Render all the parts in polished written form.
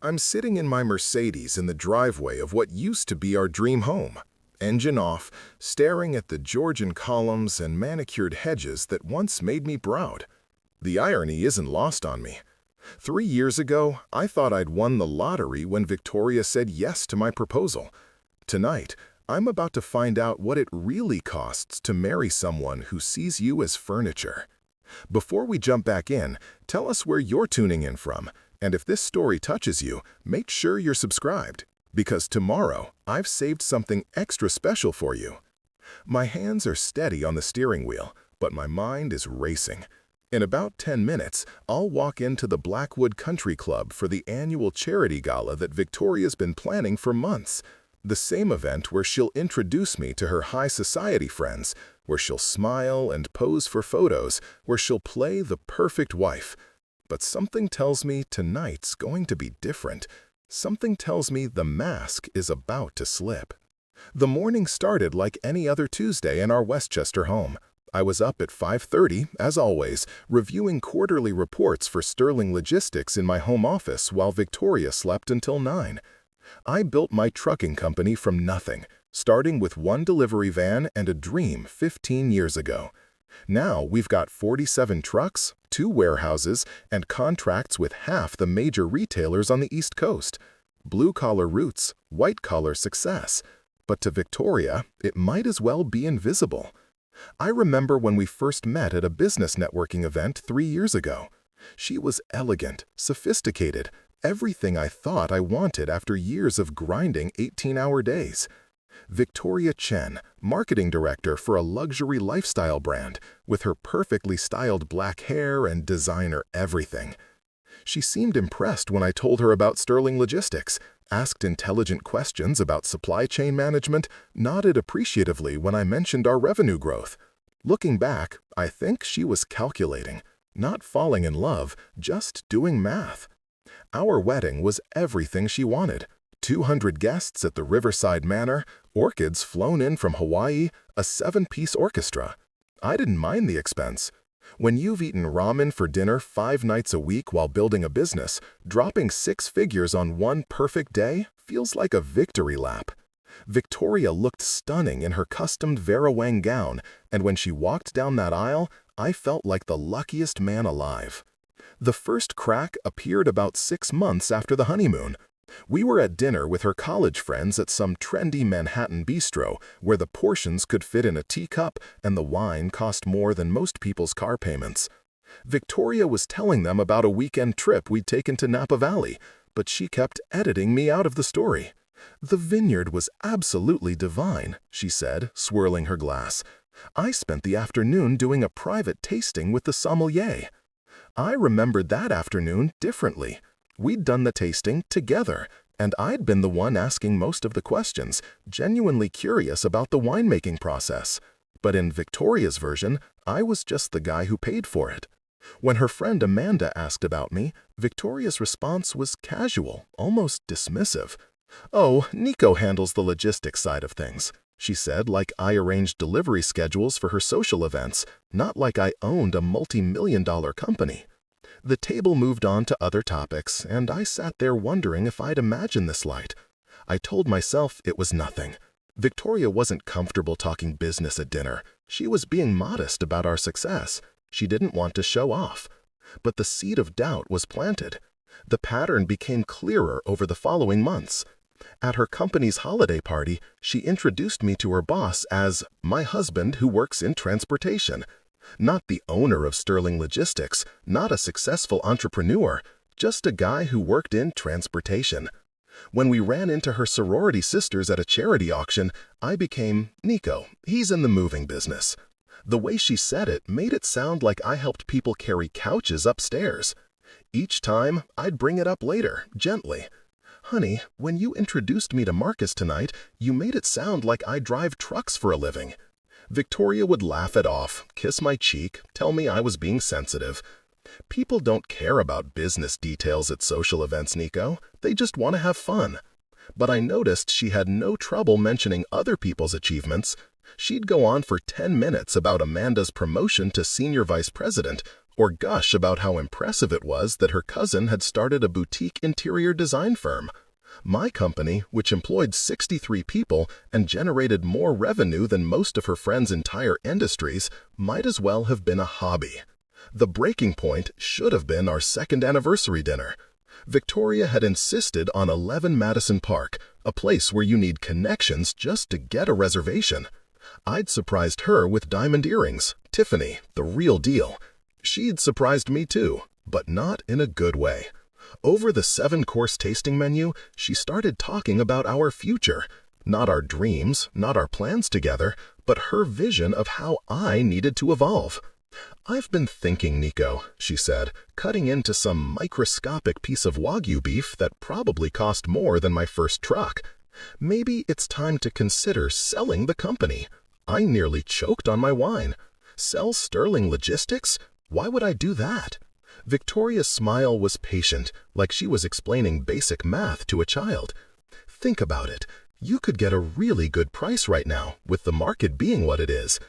I'm sitting in my Mercedes in the driveway of what used to be our dream home, engine off, staring at the Georgian columns and manicured hedges that once made me proud. The irony isn't lost on me. 3 years ago, I thought I'd won the lottery when Victoria said yes to my proposal. Tonight, I'm about to find out what it really costs to marry someone who sees you as furniture. Before we jump back in, tell us where you're tuning in from, and if this story touches you, make sure you're subscribed, because tomorrow I've saved something extra special for you. My hands are steady on the steering wheel, but my mind is racing. In about 10 minutes, I'll walk into the Blackwood Country Club for the annual charity gala that Victoria's been planning for months. The same event where she'll introduce me to her high society friends, where she'll smile and pose for photos, where she'll play the perfect wife. But something tells me tonight's going to be different. Something tells me the mask is about to slip. The morning started like any other Tuesday in our Westchester home. I was up at 5:30, as always, reviewing quarterly reports for Sterling Logistics in my home office while Victoria slept until 9. I built my trucking company from nothing, starting with one delivery van and a dream 15 years ago. Now we've got 47 trucks, 2 warehouses, and contracts with half the major retailers on the East Coast. Blue-collar roots, white-collar success. But to Victoria, it might as well be invisible. I remember when we first met at a business networking event 3 years ago. She was elegant, sophisticated, everything I thought I wanted after years of grinding 18-hour days. Victoria Chen, marketing director for a luxury lifestyle brand, with her perfectly styled black hair and designer everything. She seemed impressed when I told her about Sterling Logistics, asked intelligent questions about supply chain management, nodded appreciatively when I mentioned our revenue growth. Looking back, I think she was calculating, not falling in love, just doing math. Our wedding was everything she wanted. 200 guests at the Riverside Manor, orchids flown in from Hawaii, a 7-piece orchestra. I didn't mind the expense. When you've eaten ramen for dinner 5 nights a week while building a business, dropping 6 figures on one perfect day feels like a victory lap. Victoria looked stunning in her custom Vera Wang gown, and when she walked down that aisle, I felt like the luckiest man alive. The first crack appeared about 6 months after the honeymoon. We were at dinner with her college friends at some trendy Manhattan bistro where the portions could fit in a teacup and the wine cost more than most people's car payments. Victoria was telling them about a weekend trip we'd taken to Napa Valley, but she kept editing me out of the story. "The vineyard was absolutely divine," she said, swirling her glass. "I spent the afternoon doing a private tasting with the sommelier." I remembered that afternoon differently. We'd done the tasting together, and I'd been the one asking most of the questions, genuinely curious about the winemaking process. But in Victoria's version, I was just the guy who paid for it. When her friend Amanda asked about me, Victoria's response was casual, almost dismissive. "Oh, Nico handles the logistics side of things," she said, like I arranged delivery schedules for her social events, not like I owned a multi-million-dollar company. The table moved on to other topics, and I sat there wondering if I'd imagined this light. I told myself it was nothing. Victoria wasn't comfortable talking business at dinner. She was being modest about our success. She didn't want to show off. But the seed of doubt was planted. The pattern became clearer over the following months. At her company's holiday party, she introduced me to her boss as my husband who works in transportation. Not the owner of Sterling Logistics, not a successful entrepreneur, just a guy who worked in transportation. When we ran into her sorority sisters at a charity auction, I became Nico. He's in the moving business. The way she said it made it sound like I helped people carry couches upstairs. Each time, I'd bring it up later, gently. "Honey, when you introduced me to Marcus tonight, you made it sound like I drive trucks for a living." Victoria would laugh it off, kiss my cheek, tell me I was being sensitive. "People don't care about business details at social events, Nico. They just want to have fun." But I noticed she had no trouble mentioning other people's achievements. She'd go on for 10 minutes about Amanda's promotion to senior vice president, or gush about how impressive it was that her cousin had started a boutique interior design firm. My company, which employed 63 people and generated more revenue than most of her friends' entire industries, might as well have been a hobby. The breaking point should have been our second anniversary dinner. Victoria had insisted on 11 Madison Park, a place where you need connections just to get a reservation. I'd surprised her with diamond earrings, Tiffany, the real deal. She'd surprised me too, but not in a good way. Over the 7-course tasting menu, she started talking about our future. Not our dreams, not our plans together, but her vision of how I needed to evolve. "I've been thinking, Nico," she said, cutting into some microscopic piece of Wagyu beef that probably cost more than my first truck. "Maybe it's time to consider selling the company." I nearly choked on my wine. Sell Sterling Logistics? Why would I do that? Victoria's smile was patient, like she was explaining basic math to a child. "Think about it. You could get a really good price right now, with the market being what it is.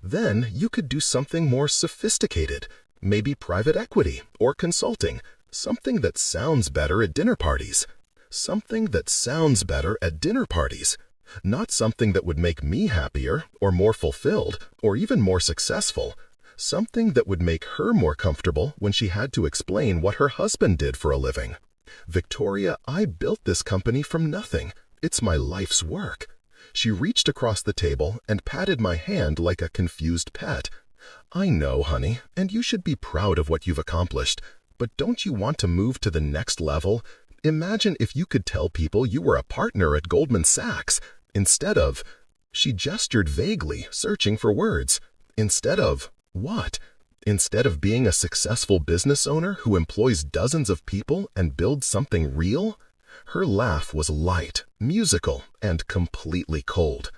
Then you could do something more sophisticated, maybe private equity or consulting, something that sounds better at dinner parties. Something that sounds better at dinner parties. Not something that would make me happier or more fulfilled or even more successful. Something that would make her more comfortable when she had to explain what her husband did for a living. Victoria, I built this company from nothing. It's my life's work." She reached across the table and patted my hand like a confused pet. "I know, honey, and you should be proud of what you've accomplished. But don't you want to move to the next level? Imagine if you could tell people you were a partner at Goldman Sachs, instead of—" She gestured vaguely, searching for words. "Instead of what? Instead of being a successful business owner who employs dozens of people and builds something real?" Her laugh was light, musical, and completely cold.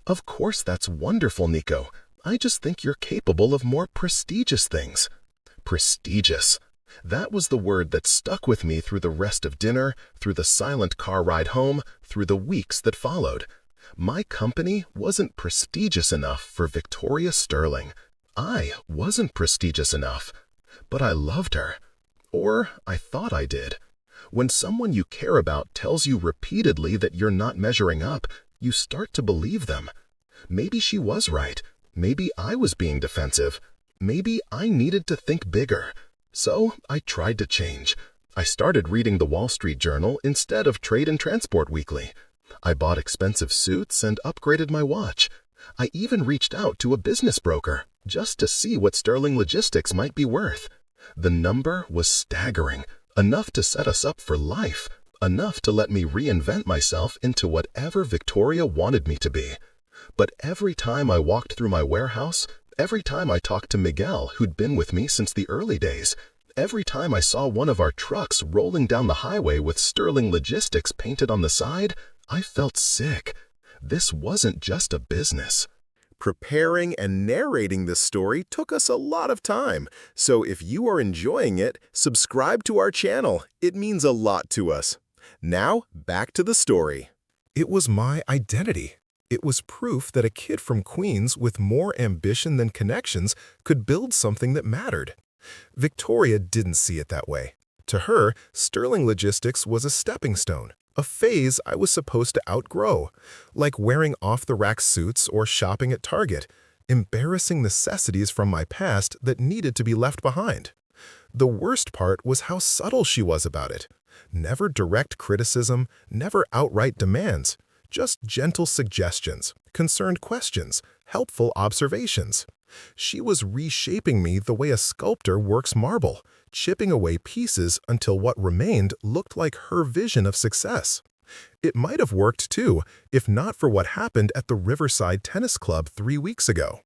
"Of course that's wonderful, Nico. I just think you're capable of more prestigious things." Prestigious. That was the word that stuck with me through the rest of dinner, through the silent car ride home, through the weeks that followed. My company wasn't prestigious enough for Victoria Sterling. I wasn't prestigious enough. But I loved her. Or I thought I did. When someone you care about tells you repeatedly that you're not measuring up, you start to believe them. Maybe she was right. Maybe I was being defensive. Maybe I needed to think bigger. So I tried to change. I started reading the Wall Street Journal instead of Trade and Transport Weekly. I bought expensive suits and upgraded my watch. I even reached out to a business broker just to see what Sterling Logistics might be worth. The number was staggering, enough to set us up for life, enough to let me reinvent myself into whatever Victoria wanted me to be. But every time I walked through my warehouse, every time I talked to Miguel, who'd been with me since the early days, every time I saw one of our trucks rolling down the highway with Sterling Logistics painted on the side, I felt sick. This wasn't just a business. Preparing and narrating this story took us a lot of time, so if you are enjoying it, subscribe to our channel. It means a lot to us. Now, back to the story. It was my identity. It was proof that a kid from Queens with more ambition than connections could build something that mattered. Victoria didn't see it that way. To her, Sterling Logistics was a stepping stone, a phase I was supposed to outgrow, like wearing off-the-rack suits or shopping at Target, embarrassing necessities from my past that needed to be left behind. The worst part was how subtle she was about it. Never direct criticism, never outright demands, just gentle suggestions, concerned questions, helpful observations. She was reshaping me the way a sculptor works marble, chipping away pieces until what remained looked like her vision of success. It might have worked too, if not for what happened at the Riverside Tennis Club 3 weeks ago.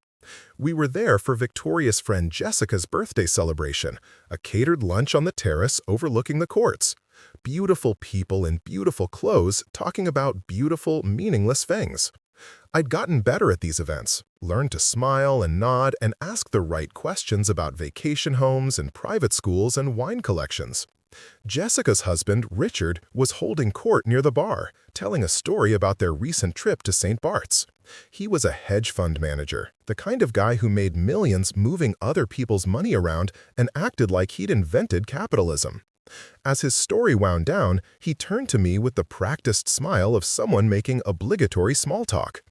We were there for Victoria's friend Jessica's birthday celebration, a catered lunch on the terrace overlooking the courts. Beautiful people in beautiful clothes talking about beautiful, meaningless things. I'd gotten better at these events, learned to smile and nod and ask the right questions about vacation homes and private schools and wine collections. Jessica's husband, Richard, was holding court near the bar, telling a story about their recent trip to St. Bart's. He was a hedge fund manager, the kind of guy who made millions moving other people's money around and acted like he'd invented capitalism. As his story wound down, he turned to me with the practiced smile of someone making obligatory small talk.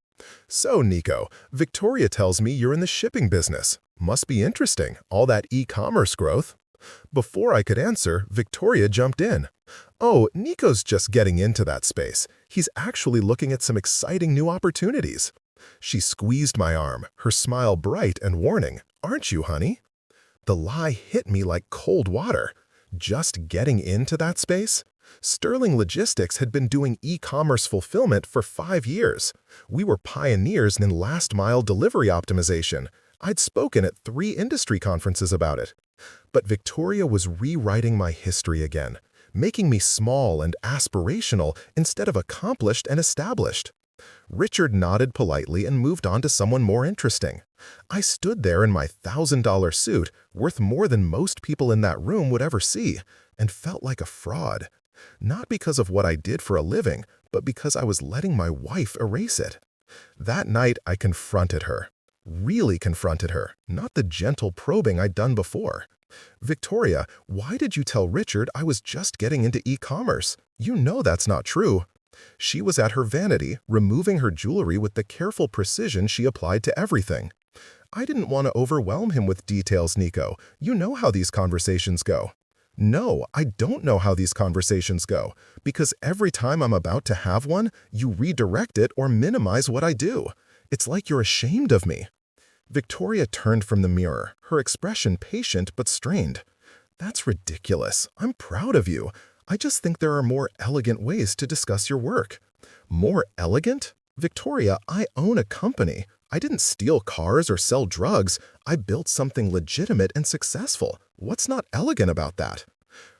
"So, Nico, Victoria tells me you're in the shipping business. Must be interesting, all that e-commerce growth." Before I could answer, Victoria jumped in. "Oh, Nico's just getting into that space. He's actually looking at some exciting new opportunities." She squeezed my arm, her smile bright and warning. "Aren't you, honey?" The lie hit me like cold water. Just getting into that space? Sterling Logistics had been doing e-commerce fulfillment for 5 years. We were pioneers in last-mile delivery optimization. I'd spoken at 3 industry conferences about it. But Victoria was rewriting my history again, making me small and aspirational instead of accomplished and established. Richard nodded politely and moved on to someone more interesting. I stood there in my $1,000 suit, worth more than most people in that room would ever see, and felt like a fraud. Not because of what I did for a living, but because I was letting my wife erase it. That night, I confronted her. Really confronted her, not the gentle probing I'd done before. "Victoria, why did you tell Richard I was just getting into e-commerce? You know that's not true." She was at her vanity, removing her jewelry with the careful precision she applied to everything. "I didn't want to overwhelm him with details, Nico. You know how these conversations go." "No, I don't know how these conversations go, because every time I'm about to have one, you redirect it or minimize what I do. It's like you're ashamed of me." Victoria turned from the mirror, her expression patient but strained. "That's ridiculous. I'm proud of you. I just think there are more elegant ways to discuss your work." "More elegant? Victoria, I own a company. I didn't steal cars or sell drugs. I built something legitimate and successful. What's not elegant about that?"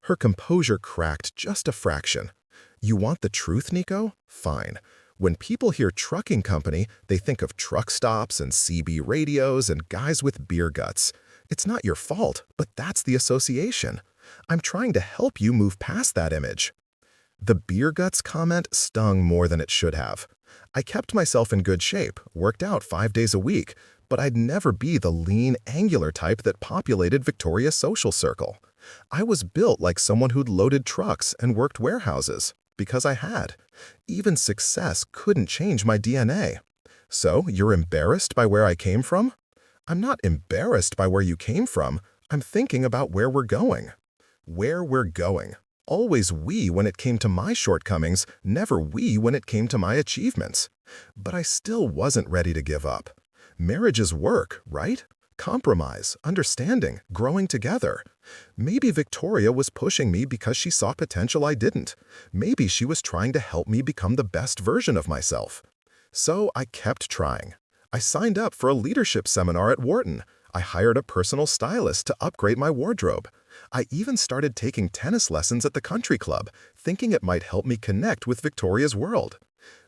Her composure cracked just a fraction. "You want the truth, Nico? Fine. When people hear trucking company, they think of truck stops and CB radios and guys with beer guts. It's not your fault, but that's the association. I'm trying to help you move past that image." The beer guts comment stung more than it should have. I kept myself in good shape, worked out 5 days a week, but I'd never be the lean, angular type that populated Victoria's social circle. I was built like someone who'd loaded trucks and worked warehouses, because I had. Even success couldn't change my DNA. "So, you're embarrassed by where I came from?" "I'm not embarrassed by where you came from. I'm thinking about where we're going." Where we're going. Always we when it came to my shortcomings, never we when it came to my achievements. But I still wasn't ready to give up. Marriage is work, right? Compromise, understanding, growing together. Maybe Victoria was pushing me because she saw potential I didn't. Maybe she was trying to help me become the best version of myself. So I kept trying. I signed up for a leadership seminar at Wharton. I hired a personal stylist to upgrade my wardrobe. I even started taking tennis lessons at the country club, thinking it might help me connect with Victoria's world.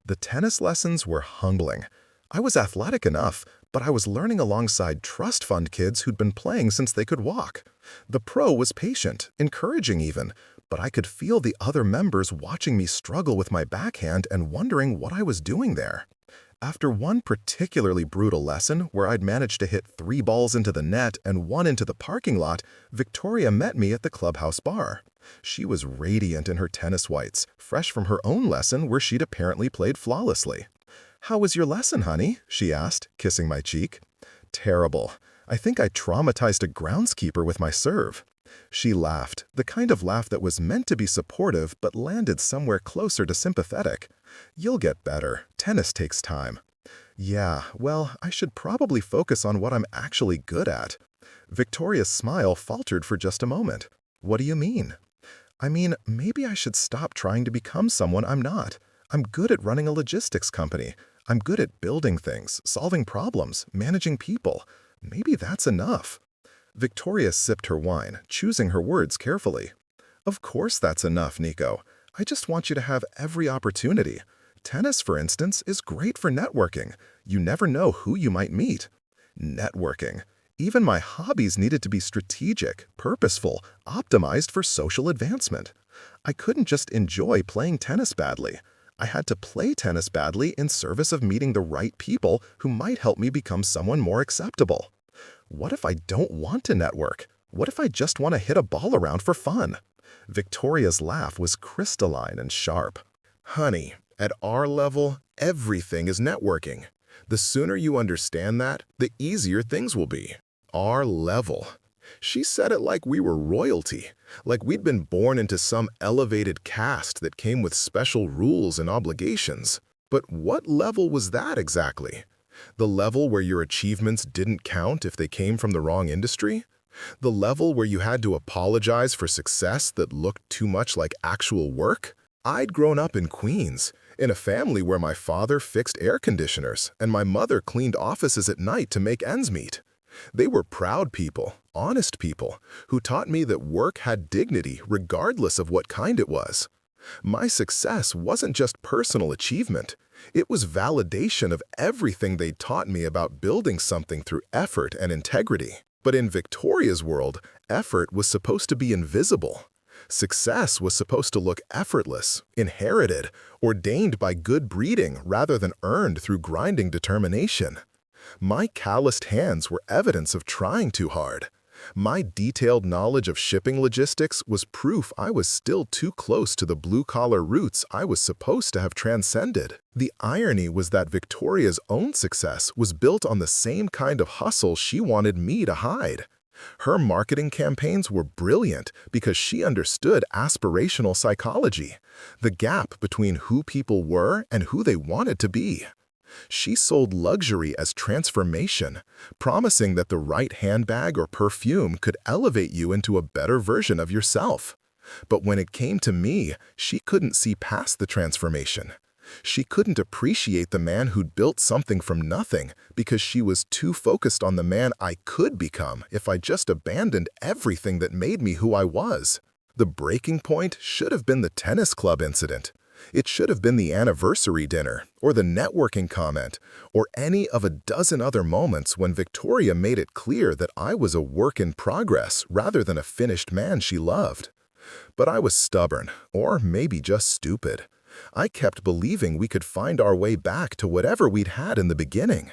The tennis lessons were humbling. I was athletic enough, but I was learning alongside trust fund kids who'd been playing since they could walk. The pro was patient, encouraging even, but I could feel the other members watching me struggle with my backhand and wondering what I was doing there. After one particularly brutal lesson where I'd managed to hit 3 balls into the net and 1 into the parking lot, Victoria met me at the clubhouse bar. She was radiant in her tennis whites, fresh from her own lesson where she'd apparently played flawlessly. "How was your lesson, honey?" she asked, kissing my cheek. "Terrible. I think I traumatized a groundskeeper with my serve." She laughed, the kind of laugh that was meant to be supportive but landed somewhere closer to sympathetic. "You'll get better. Tennis takes time." "Yeah, well, I should probably focus on what I'm actually good at." Victoria's smile faltered for just a moment. "What do you mean?" "I mean, maybe I should stop trying to become someone I'm not. I'm good at running a logistics company. I'm good at building things, solving problems, managing people. Maybe that's enough." Victoria sipped her wine, choosing her words carefully. "Of course that's enough, Nico. I just want you to have every opportunity. Tennis, for instance, is great for networking. You never know who you might meet." Networking. Even my hobbies needed to be strategic, purposeful, optimized for social advancement. I couldn't just enjoy playing tennis badly. I had to play tennis badly in service of meeting the right people who might help me become someone more acceptable. What if I don't want to network? What if I just want to hit a ball around for fun? Victoria's laugh was crystalline and sharp. Honey, at our level, everything is networking. The sooner you understand that, the easier things will be. Our level. She said it like we were royalty, like we'd been born into some elevated caste that came with special rules and obligations. But what level was that exactly? The level where your achievements didn't count if they came from the wrong industry? The level where you had to apologize for success that looked too much like actual work? I'd grown up in Queens, in a family where my father fixed air conditioners and my mother cleaned offices at night to make ends meet. They were proud people, honest people, who taught me that work had dignity regardless of what kind it was. My success wasn't just personal achievement. It was validation of everything they taught me about building something through effort and integrity. But in Victoria's world, effort was supposed to be invisible. Success was supposed to look effortless, inherited, ordained by good breeding rather than earned through grinding determination. My calloused hands were evidence of trying too hard. My detailed knowledge of shipping logistics was proof I was still too close to the blue-collar roots I was supposed to have transcended. The irony was that Victoria's own success was built on the same kind of hustle she wanted me to hide. Her marketing campaigns were brilliant because she understood aspirational psychology, the gap between who people were and who they wanted to be. She sold luxury as transformation, promising that the right handbag or perfume could elevate you into a better version of yourself. But when it came to me, she couldn't see past the transformation. She couldn't appreciate the man who'd built something from nothing because she was too focused on the man I could become if I just abandoned everything that made me who I was. The breaking point should have been the tennis club incident. It should have been the anniversary dinner, or the networking comment, or any of a dozen other moments when Victoria made it clear that I was a work in progress rather than a finished man she loved. But I was stubborn, or maybe just stupid. I kept believing we could find our way back to whatever we'd had in the beginning.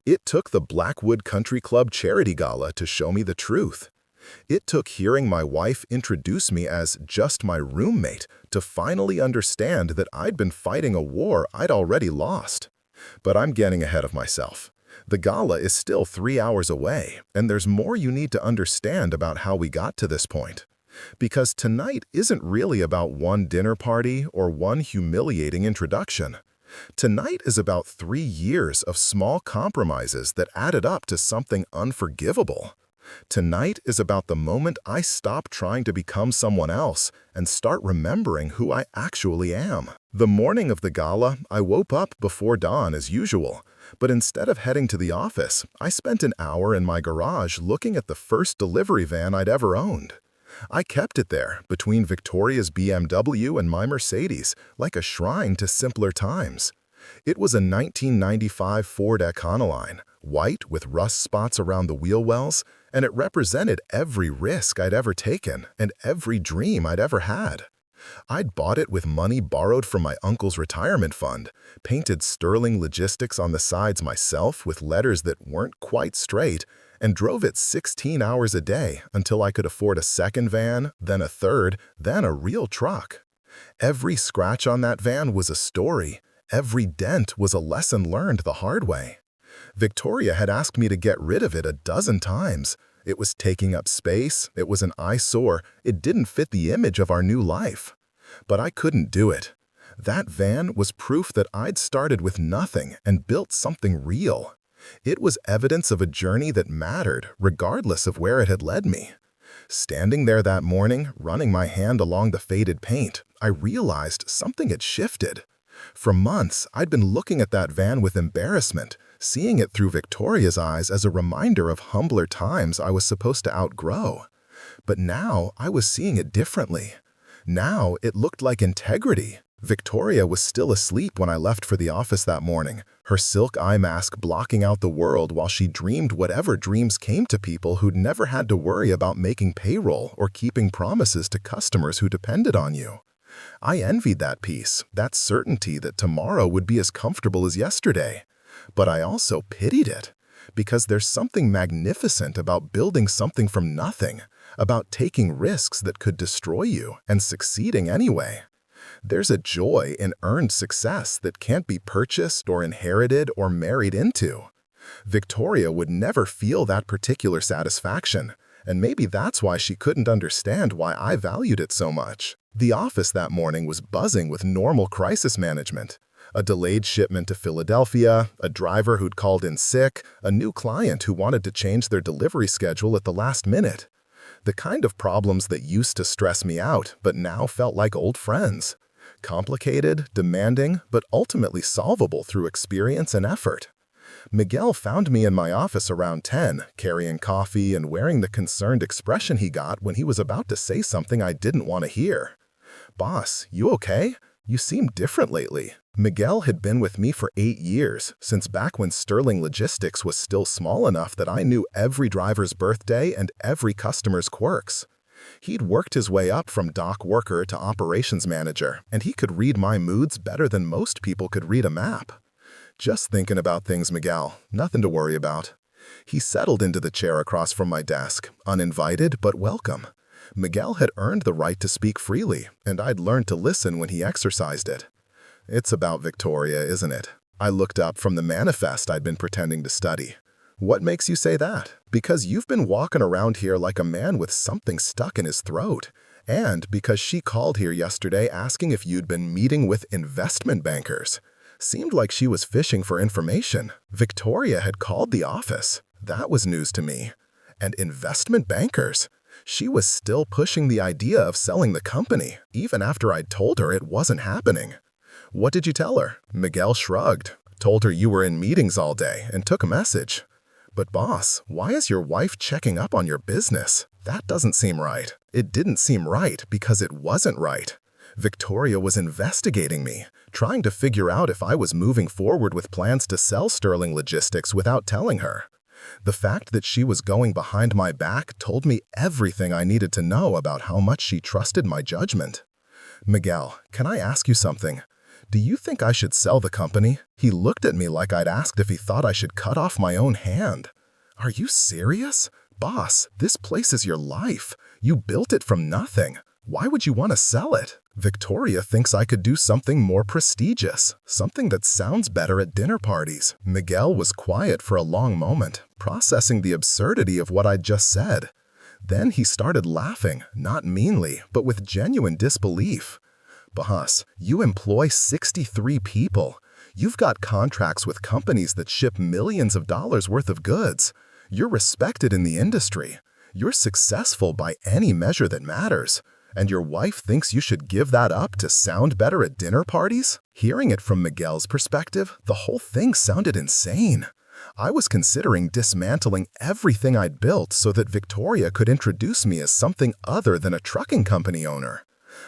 It took the Blackwood Country Club charity gala to show me the truth. It took hearing my wife introduce me as just my roommate to finally understand that I'd been fighting a war I'd already lost. But I'm getting ahead of myself. The gala is still 3 hours away, and there's more you need to understand about how we got to this point. Because tonight isn't really about one dinner party or one humiliating introduction. Tonight is about 3 years of small compromises that added up to something unforgivable. Tonight is about the moment I stop trying to become someone else and start remembering who I actually am. The morning of the gala, I woke up before dawn as usual, but instead of heading to the office, I spent an hour in my garage looking at the first delivery van I'd ever owned. I kept it there, between Victoria's BMW and my Mercedes, like a shrine to simpler times. It was a 1995 Ford Econoline, white with rust spots around the wheel wells, and it represented every risk I'd ever taken and every dream I'd ever had. I'd bought it with money borrowed from my uncle's retirement fund, painted sterling logistics on the sides myself with letters that weren't quite straight, and drove it 16 hours a day until I could afford a second van, then a third, then a real truck. Every scratch on that van was a story. Every dent was a lesson learned the hard way. Victoria had asked me to get rid of it a dozen times. It was taking up space, it was an eyesore, it didn't fit the image of our new life. But I couldn't do it. That van was proof that I'd started with nothing and built something real. It was evidence of a journey that mattered, regardless of where it had led me. Standing there that morning, running my hand along the faded paint, I realized something had shifted. For months, I'd been looking at that van with embarrassment, seeing it through Victoria's eyes as a reminder of humbler times I was supposed to outgrow. But now I was seeing it differently. Now it looked like integrity. Victoria was still asleep when I left for the office that morning, her silk eye mask blocking out the world while she dreamed whatever dreams came to people who'd never had to worry about making payroll or keeping promises to customers who depended on you. I envied that peace, that certainty that tomorrow would be as comfortable as yesterday. But I also pitied it, because there's something magnificent about building something from nothing, about taking risks that could destroy you and succeeding anyway. There's a joy in earned success that can't be purchased or inherited or married into. Victoria would never feel that particular satisfaction, and maybe that's why she couldn't understand why I valued it so much. The office that morning was buzzing with normal crisis management. A delayed shipment to Philadelphia, a driver who'd called in sick, a new client who wanted to change their delivery schedule at the last minute. The kind of problems that used to stress me out but now felt like old friends. Complicated, demanding, but ultimately solvable through experience and effort. Miguel found me in my office around 10, carrying coffee and wearing the concerned expression he got when he was about to say something I didn't want to hear. "Boss, you okay? You seem different lately." Miguel had been with me for 8 years, since back when Sterling Logistics was still small enough that I knew every driver's birthday and every customer's quirks. He'd worked his way up from dock worker to operations manager, and he could read my moods better than most people could read a map. "Just thinking about things, Miguel. Nothing to worry about." He settled into the chair across from my desk, uninvited but welcome. Miguel had earned the right to speak freely, and I'd learned to listen when he exercised it. "It's about Victoria, isn't it?" I looked up from the manifest I'd been pretending to study. "What makes you say that?" "Because you've been walking around here like a man with something stuck in his throat. And because she called here yesterday asking if you'd been meeting with investment bankers. Seemed like she was fishing for information. Victoria had called the office. That was news to me. And investment bankers. She was still pushing the idea of selling the company, even after I'd told her it wasn't happening." "What did you tell her?" Miguel shrugged. "Told her you were in meetings all day and took a message." "But boss, why is your wife checking up on your business? That doesn't seem right." It didn't seem right because it wasn't right. Victoria was investigating me, trying to figure out if I was moving forward with plans to sell Sterling Logistics without telling her. The fact that she was going behind my back told me everything I needed to know about how much she trusted my judgment. "Miguel, can I ask you something? Do you think I should sell the company?" He looked at me like I'd asked if he thought I should cut off my own hand. "Are you serious? Boss, this place is your life. You built it from nothing. Why would you want to sell it?" "Victoria thinks I could do something more prestigious, something that sounds better at dinner parties." Miguel was quiet for a long moment, processing the absurdity of what I'd just said. Then he started laughing, not meanly, but with genuine disbelief. "Boss, you employ 63 people. You've got contracts with companies that ship millions of dollars worth of goods. You're respected in the industry. You're successful by any measure that matters. And your wife thinks you should give that up to sound better at dinner parties?" Hearing it from Miguel's perspective, the whole thing sounded insane. I was considering dismantling everything I'd built so that Victoria could introduce me as something other than a trucking company owner.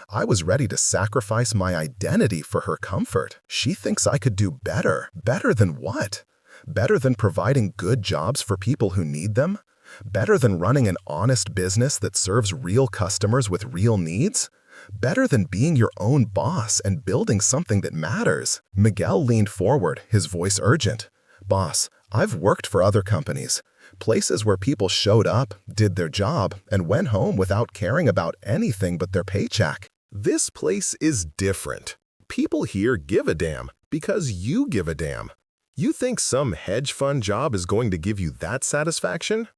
I was ready to sacrifice my identity for her comfort. She thinks I could do better. Better than what? Better than providing good jobs for people who need them? Better than running an honest business that serves real customers with real needs? Better than being your own boss and building something that matters? Miguel leaned forward, his voice urgent. "Boss, I've worked for other companies. Places where people showed up, did their job, and went home without caring about anything but their paycheck. This place is different. People here give a damn because you give a damn. You think some hedge fund job is going to give you that satisfaction?"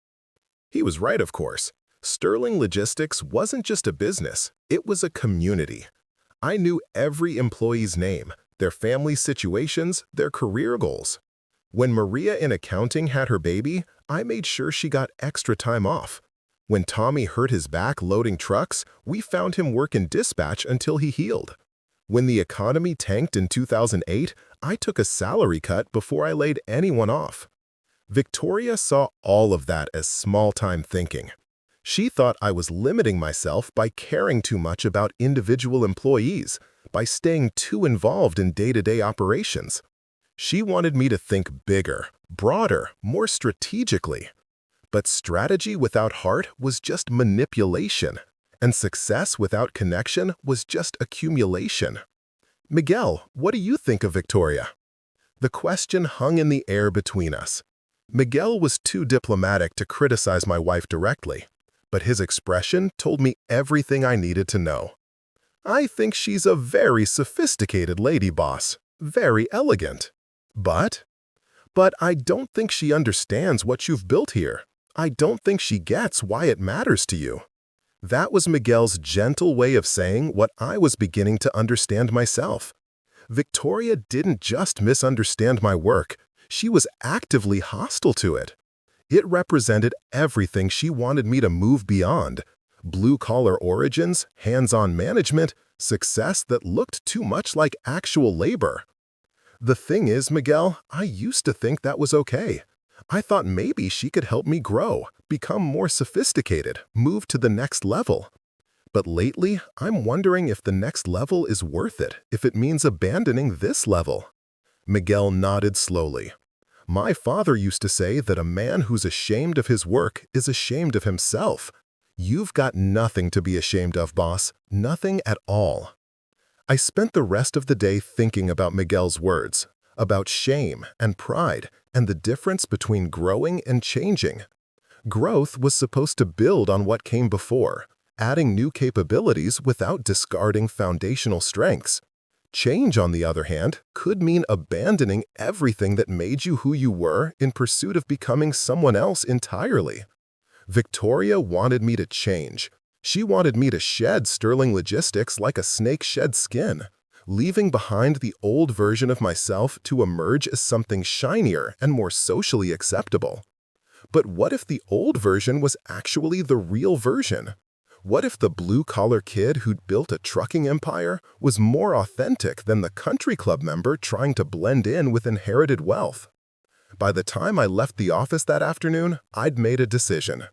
He was right, of course. Sterling Logistics wasn't just a business, it was a community. I knew every employee's name, their family situations, their career goals. When Maria in accounting had her baby, I made sure she got extra time off. When Tommy hurt his back loading trucks, we found him working dispatch until he healed. When the economy tanked in 2008, I took a salary cut before I laid anyone off. Victoria saw all of that as small-time thinking. She thought I was limiting myself by caring too much about individual employees, by staying too involved in day-to-day operations. She wanted me to think bigger, broader, more strategically. But strategy without heart was just manipulation, and success without connection was just accumulation. Miguel, what do you think of Victoria? The question hung in the air between us. Miguel was too diplomatic to criticize my wife directly, but his expression told me everything I needed to know. I think she's a very sophisticated lady, boss. Very elegant. But I don't think she understands what you've built here. I don't think she gets why it matters to you. That was Miguel's gentle way of saying what I was beginning to understand myself. Victoria didn't just misunderstand my work, she was actively hostile to it. It represented everything she wanted me to move beyond: blue-collar origins, hands-on management, success that looked too much like actual labor. The thing is, Miguel, I used to think that was okay. I thought maybe she could help me grow, become more sophisticated, move to the next level. But lately, I'm wondering if the next level is worth it, if it means abandoning this level. Miguel nodded slowly. My father used to say that a man who's ashamed of his work is ashamed of himself. You've got nothing to be ashamed of, boss. Nothing at all. I spent the rest of the day thinking about Miguel's words, about shame and pride, and the difference between growing and changing. Growth was supposed to build on what came before, adding new capabilities without discarding foundational strengths. Change, on the other hand, could mean abandoning everything that made you who you were in pursuit of becoming someone else entirely. Victoria wanted me to change. She wanted me to shed Sterling Logistics like a snake sheds skin, leaving behind the old version of myself to emerge as something shinier and more socially acceptable. But what if the old version was actually the real version? What if the blue-collar kid who'd built a trucking empire was more authentic than the country club member trying to blend in with inherited wealth? By the time I left the office that afternoon, I'd made a decision.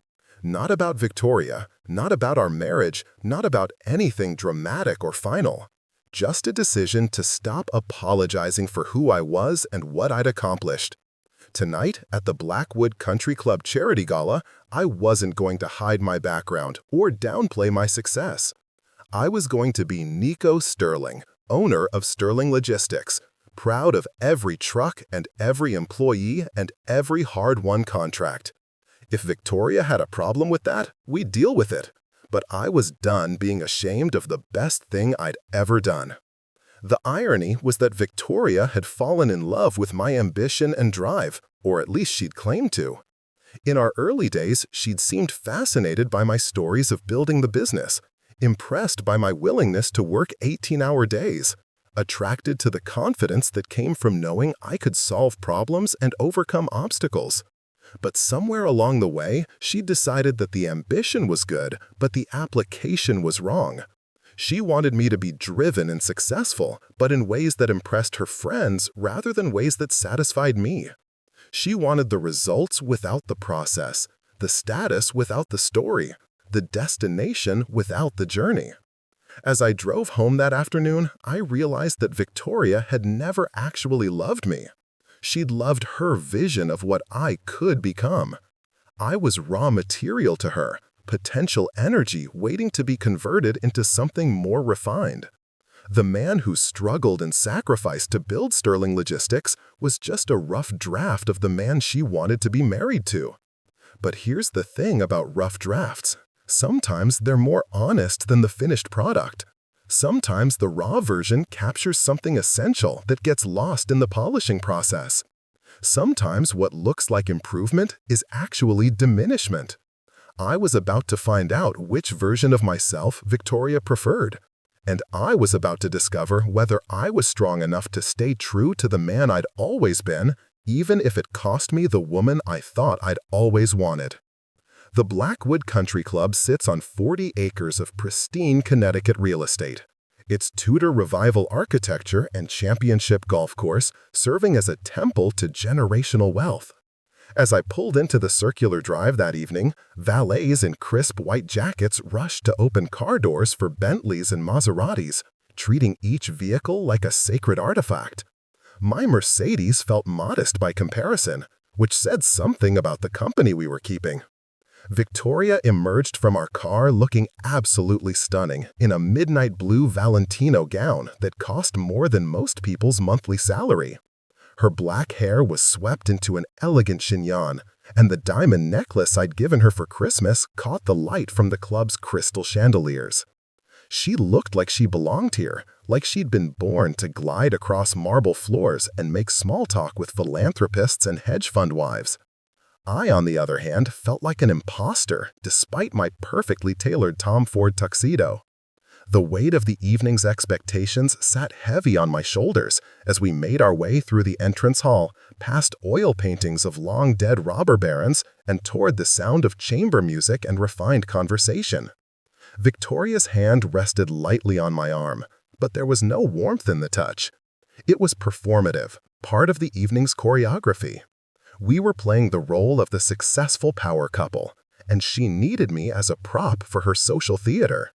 Not about Victoria, not about our marriage, not about anything dramatic or final. Just a decision to stop apologizing for who I was and what I'd accomplished. Tonight, at the Blackwood Country Club charity gala, I wasn't going to hide my background or downplay my success. I was going to be Nico Sterling, owner of Sterling Logistics, proud of every truck and every employee and every hard-won contract. If Victoria had a problem with that, we'd deal with it. But I was done being ashamed of the best thing I'd ever done. The irony was that Victoria had fallen in love with my ambition and drive, or at least she'd claimed to. In our early days, she'd seemed fascinated by my stories of building the business, impressed by my willingness to work 18-hour days, attracted to the confidence that came from knowing I could solve problems and overcome obstacles. But somewhere along the way, she decided that the ambition was good, but the application was wrong. She wanted me to be driven and successful, but in ways that impressed her friends rather than ways that satisfied me. She wanted the results without the process, the status without the story, the destination without the journey. As I drove home that afternoon, I realized that Victoria had never actually loved me. She'd loved her vision of what I could become. I was raw material to her, potential energy waiting to be converted into something more refined. The man who struggled and sacrificed to build Sterling Logistics was just a rough draft of the man she wanted to be married to. But here's the thing about rough drafts. Sometimes they're more honest than the finished product. Sometimes the raw version captures something essential that gets lost in the polishing process. Sometimes what looks like improvement is actually diminishment. I was about to find out which version of myself Victoria preferred, and I was about to discover whether I was strong enough to stay true to the man I'd always been, even if it cost me the woman I thought I'd always wanted. The Blackwood Country Club sits on 40 acres of pristine Connecticut real estate. Its Tudor Revival architecture and championship golf course serving as a temple to generational wealth. As I pulled into the circular drive that evening, valets in crisp white jackets rushed to open car doors for Bentleys and Maseratis, treating each vehicle like a sacred artifact. My Mercedes felt modest by comparison, which said something about the company we were keeping. Victoria emerged from our car looking absolutely stunning in a midnight blue Valentino gown that cost more than most people's monthly salary. Her black hair was swept into an elegant chignon, and the diamond necklace I'd given her for Christmas caught the light from the club's crystal chandeliers. She looked like she belonged here, like she'd been born to glide across marble floors and make small talk with philanthropists and hedge fund wives. I, on the other hand, felt like an imposter despite my perfectly tailored Tom Ford tuxedo. The weight of the evening's expectations sat heavy on my shoulders as we made our way through the entrance hall, past oil paintings of long-dead robber barons, and toward the sound of chamber music and refined conversation. Victoria's hand rested lightly on my arm, but there was no warmth in the touch. It was performative, part of the evening's choreography. We were playing the role of the successful power couple, and she needed me as a prop for her social theater.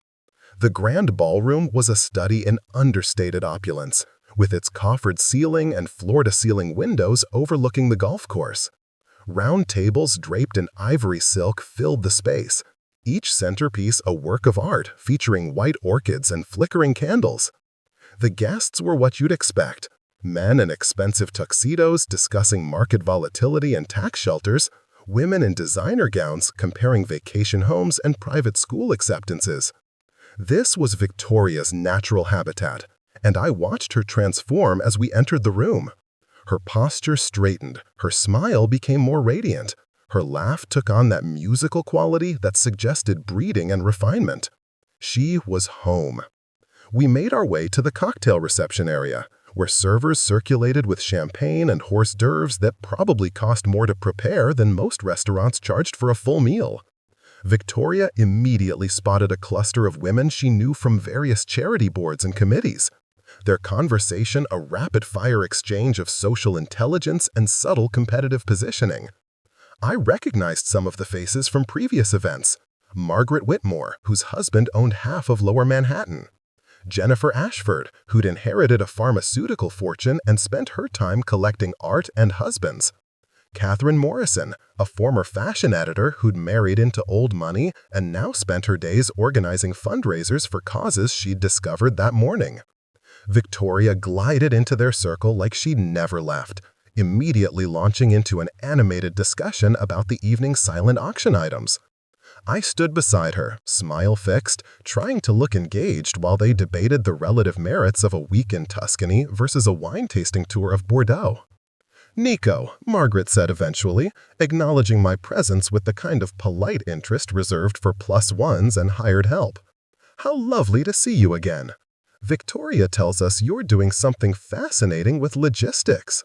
The grand ballroom was a study in understated opulence, with its coffered ceiling and floor-to-ceiling windows overlooking the golf course. Round tables draped in ivory silk filled the space, each centerpiece a work of art featuring white orchids and flickering candles. The guests were what you'd expect: men in expensive tuxedos discussing market volatility and tax shelters, women in designer gowns comparing vacation homes and private school acceptances. This was Victoria's natural habitat, and I watched her transform as we entered the room. Her posture straightened, her smile became more radiant, her laugh took on that musical quality that suggested breeding and refinement. She was home. We made our way to the cocktail reception area, where servers circulated with champagne and hors d'oeuvres that probably cost more to prepare than most restaurants charged for a full meal. Victoria immediately spotted a cluster of women she knew from various charity boards and committees. Their conversation a rapid-fire exchange of social intelligence and subtle competitive positioning. I recognized some of the faces from previous events. Margaret Whitmore, whose husband owned half of Lower Manhattan. Jennifer Ashford, who'd inherited a pharmaceutical fortune and spent her time collecting art and husbands. Catherine Morrison, a former fashion editor who'd married into old money and now spent her days organizing fundraisers for causes she'd discovered that morning. Victoria glided into their circle like she'd never left, immediately launching into an animated discussion about the evening's silent auction items. I stood beside her, smile fixed, trying to look engaged while they debated the relative merits of a week in Tuscany versus a wine-tasting tour of Bordeaux. "Nico," Margaret said eventually, acknowledging my presence with the kind of polite interest reserved for +1s and hired help. "How lovely to see you again. Victoria tells us you're doing something fascinating with logistics."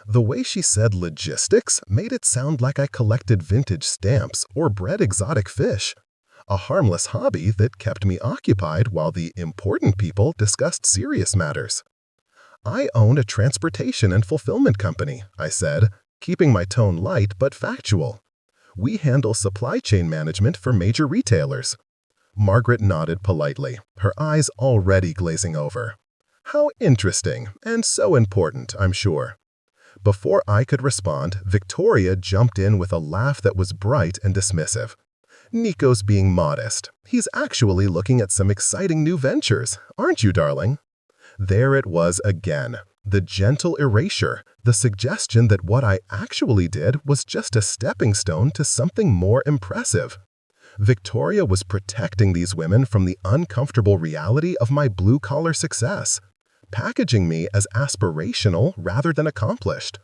The way she said logistics made it sound like I collected vintage stamps or bred exotic fish, a harmless hobby that kept me occupied while the important people discussed serious matters. "I own a transportation and fulfillment company," I said, keeping my tone light but factual. "We handle supply chain management for major retailers." Margaret nodded politely, her eyes already glazing over. "How interesting, and so important, I'm sure." Before I could respond, Victoria jumped in with a laugh that was bright and dismissive. "Nico's being modest. He's actually looking at some exciting new ventures, aren't you, darling?" There it was again, the gentle erasure, the suggestion that what I actually did was just a stepping stone to something more impressive. Victoria was protecting these women from the uncomfortable reality of my blue-collar success, packaging me as aspirational rather than accomplished.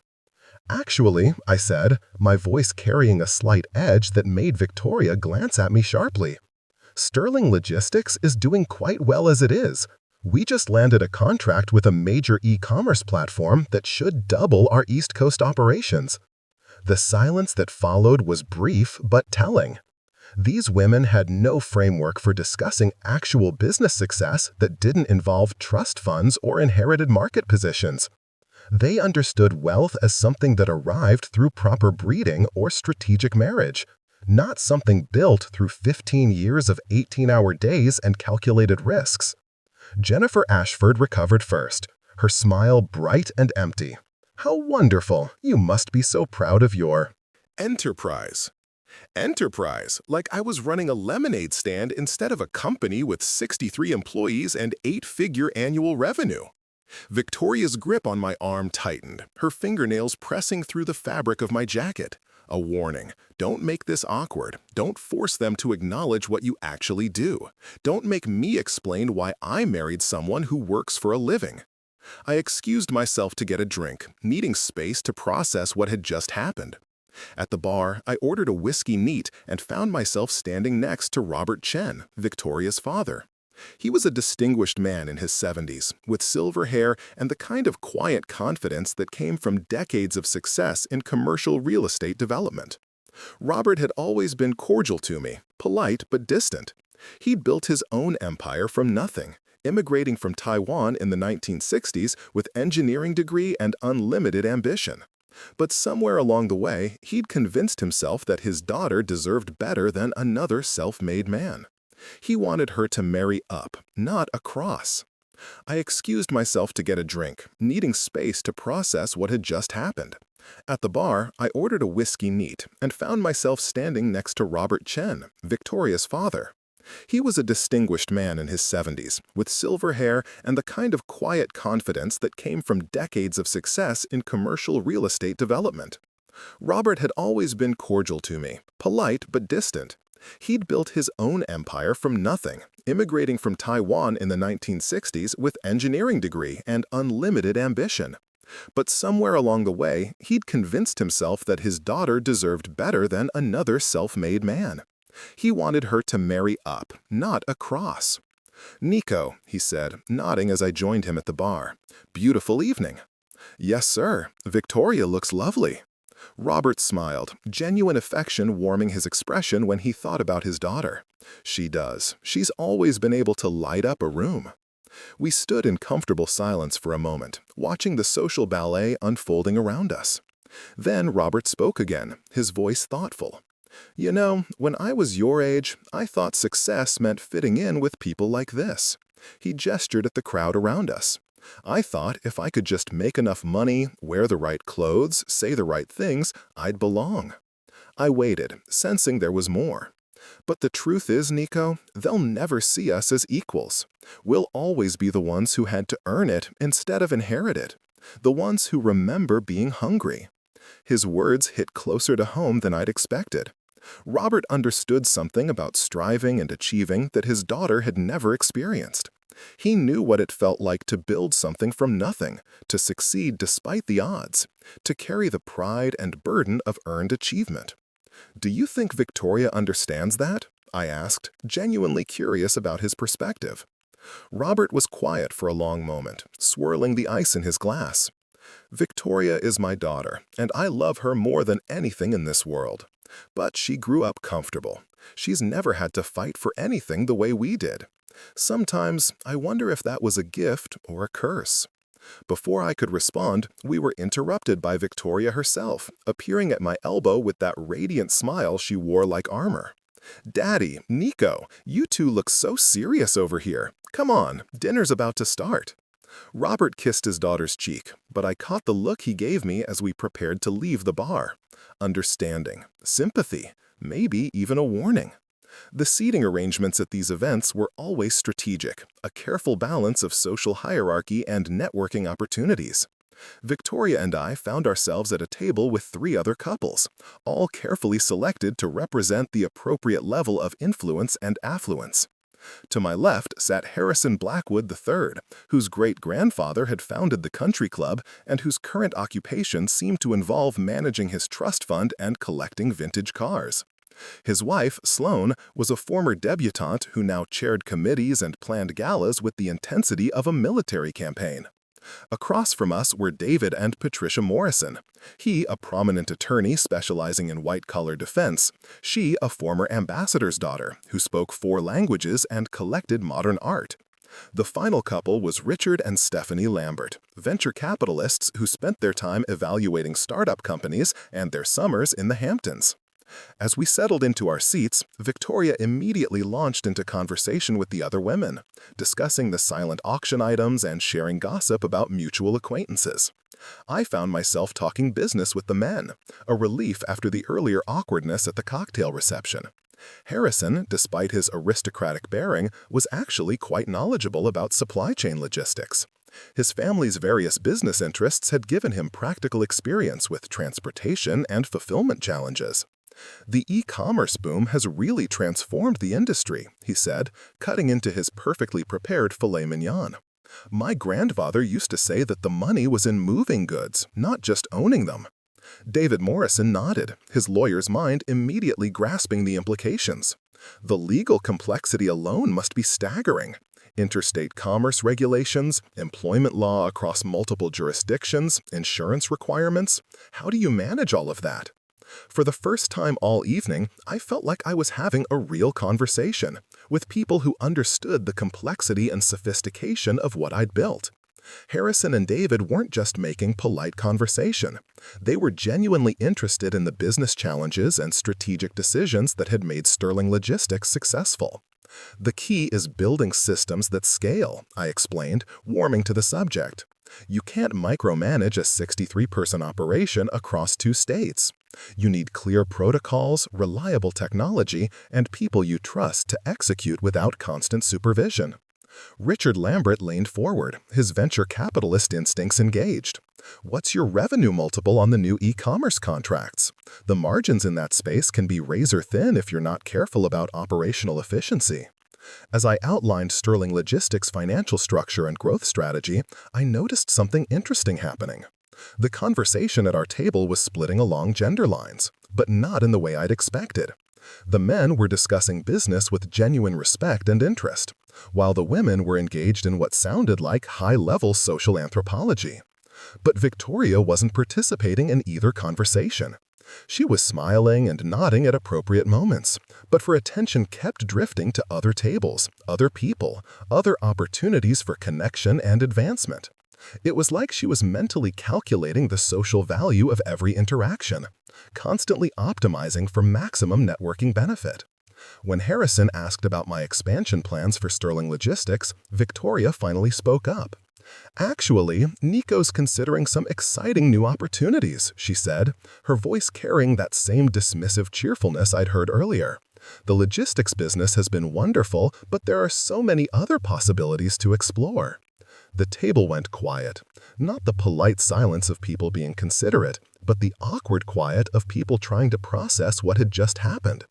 "Actually," I said, my voice carrying a slight edge that made Victoria glance at me sharply, "Sterling Logistics is doing quite well as it is. We just landed a contract with a major e-commerce platform that should double our East Coast operations." The silence that followed was brief but telling. These women had no framework for discussing actual business success that didn't involve trust funds or inherited market positions. They understood wealth as something that arrived through proper breeding or strategic marriage, not something built through 15 years of 18-hour days and calculated risks. Jennifer Ashford recovered first, her smile bright and empty. "How wonderful! You must be so proud of your enterprise." Enterprise, like I was running a lemonade stand instead of a company with 63 employees and 8-figure annual revenue. Victoria's grip on my arm tightened, her fingernails pressing through the fabric of my jacket. A warning: don't make this awkward. Don't force them to acknowledge what you actually do. Don't make me explain why I married someone who works for a living. I excused myself to get a drink, needing space to process what had just happened. At the bar, I ordered a whiskey neat and found myself standing next to Robert Chen, Victoria's father. He was a distinguished man in his 70s, with silver hair and the kind of quiet confidence that came from decades of success in commercial real estate development. Robert had always been cordial to me, polite but distant. He'd built his own empire from nothing, immigrating from Taiwan in the 1960s with engineering degree and unlimited ambition. But somewhere along the way, he'd convinced himself that his daughter deserved better than another self-made man. He wanted her to marry up, not across. I excused myself to get a drink, needing space to process what had just happened. At the bar, I ordered a whiskey neat and found myself standing next to Robert Chen, Victoria's father. He was a distinguished man in his 70s, with silver hair and the kind of quiet confidence that came from decades of success in commercial real estate development. Robert had always been cordial to me, polite but distant. He'd built his own empire from nothing, immigrating from Taiwan in the 1960s with engineering degree and unlimited ambition. But somewhere along the way, he'd convinced himself that his daughter deserved better than another self-made man. He wanted her to marry up, not across. "Nico," he said, nodding as I joined him at the bar. "Beautiful evening." "Yes, sir. Victoria looks lovely." Robert smiled, genuine affection warming his expression when he thought about his daughter. "She does. She's always been able to light up a room." We stood in comfortable silence for a moment, watching the social ballet unfolding around us. Then Robert spoke again, his voice thoughtful. "You know, when I was your age, I thought success meant fitting in with people like this." He gestured at the crowd around us. "I thought if I could just make enough money, wear the right clothes, say the right things, I'd belong." I waited, sensing there was more. "But the truth is, Nico, they'll never see us as equals. We'll always be the ones who had to earn it instead of inherit it. The ones who remember being hungry." His words hit closer to home than I'd expected. Robert understood something about striving and achieving that his daughter had never experienced. He knew what it felt like to build something from nothing, to succeed despite the odds, to carry the pride and burden of earned achievement. "Do you think Victoria understands that?" I asked, genuinely curious about his perspective. Robert was quiet for a long moment, swirling the ice in his glass. "Victoria is my daughter, and I love her more than anything in this world. But she grew up comfortable. She's never had to fight for anything the way we did. Sometimes I wonder if that was a gift or a curse." Before I could respond, we were interrupted by Victoria herself, appearing at my elbow with that radiant smile she wore like armor. "Daddy, Nico, you two look so serious over here. Come on, dinner's about to start." Robert kissed his daughter's cheek, but I caught the look he gave me as we prepared to leave the bar. Understanding, sympathy, maybe even a warning. The seating arrangements at these events were always strategic, a careful balance of social hierarchy and networking opportunities. Victoria and I found ourselves at a table with 3 other couples, all carefully selected to represent the appropriate level of influence and affluence. To my left sat Harrison Blackwood III, whose great-grandfather had founded the country club and whose current occupation seemed to involve managing his trust fund and collecting vintage cars. His wife, Sloane, was a former debutante who now chaired committees and planned galas with the intensity of a military campaign. Across from us were David and Patricia Morrison. He, a prominent attorney specializing in white-collar defense. She, a former ambassador's daughter who spoke 4 languages and collected modern art. The final couple was Richard and Stephanie Lambert, venture capitalists who spent their time evaluating startup companies and their summers in the Hamptons. As we settled into our seats, Victoria immediately launched into conversation with the other women, discussing the silent auction items and sharing gossip about mutual acquaintances. I found myself talking business with the men, a relief after the earlier awkwardness at the cocktail reception. Harrison, despite his aristocratic bearing, was actually quite knowledgeable about supply chain logistics. His family's various business interests had given him practical experience with transportation and fulfillment challenges. "The e-commerce boom has really transformed the industry," he said, cutting into his perfectly prepared filet mignon. "My grandfather used to say that the money was in moving goods, not just owning them." David Morrison nodded, his lawyer's mind immediately grasping the implications. The legal complexity alone must be staggering. Interstate commerce regulations, employment law across multiple jurisdictions, insurance requirements. How do you manage all of that? For the first time all evening, I felt like I was having a real conversation with people who understood the complexity and sophistication of what I'd built. Harrison and David weren't just making polite conversation. They were genuinely interested in the business challenges and strategic decisions that had made Sterling Logistics successful. "The key is building systems that scale," I explained, warming to the subject. "You can't micromanage a 63-person operation across 2 states. You need clear protocols, reliable technology, and people you trust to execute without constant supervision." Richard Lambert leaned forward, his venture capitalist instincts engaged. "What's your revenue multiple on the new e-commerce contracts? The margins in that space can be razor thin if you're not careful about operational efficiency." As I outlined Sterling Logistics' financial structure and growth strategy, I noticed something interesting happening. The conversation at our table was splitting along gender lines, but not in the way I'd expected. The men were discussing business with genuine respect and interest, while the women were engaged in what sounded like high-level social anthropology. But Victoria wasn't participating in either conversation. She was smiling and nodding at appropriate moments, but her attention kept drifting to other tables, other people, other opportunities for connection and advancement. It was like she was mentally calculating the social value of every interaction, constantly optimizing for maximum networking benefit. When Harrison asked about my expansion plans for Sterling Logistics, Victoria finally spoke up. "Actually, Nico's considering some exciting new opportunities," she said, her voice carrying that same dismissive cheerfulness I'd heard earlier. "The logistics business has been wonderful, but there are so many other possibilities to explore." The table went quiet, not the polite silence of people being considerate, but the awkward quiet of people trying to process what had just happened.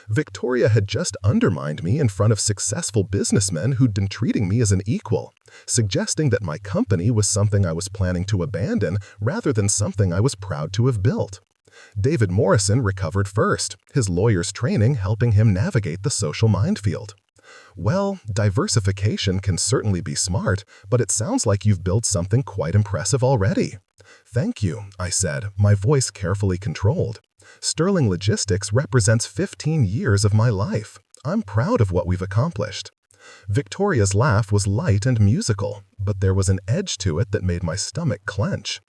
Victoria had just undermined me in front of successful businessmen who'd been treating me as an equal, suggesting that my company was something I was planning to abandon rather than something I was proud to have built. David Morrison recovered first, his lawyer's training helping him navigate the social minefield. "Well, diversification can certainly be smart, but it sounds like you've built something quite impressive already." "Thank you," I said, my voice carefully controlled. "Sterling Logistics represents 15 years of my life. I'm proud of what we've accomplished." Victoria's laugh was light and musical, but there was an edge to it that made my stomach clench.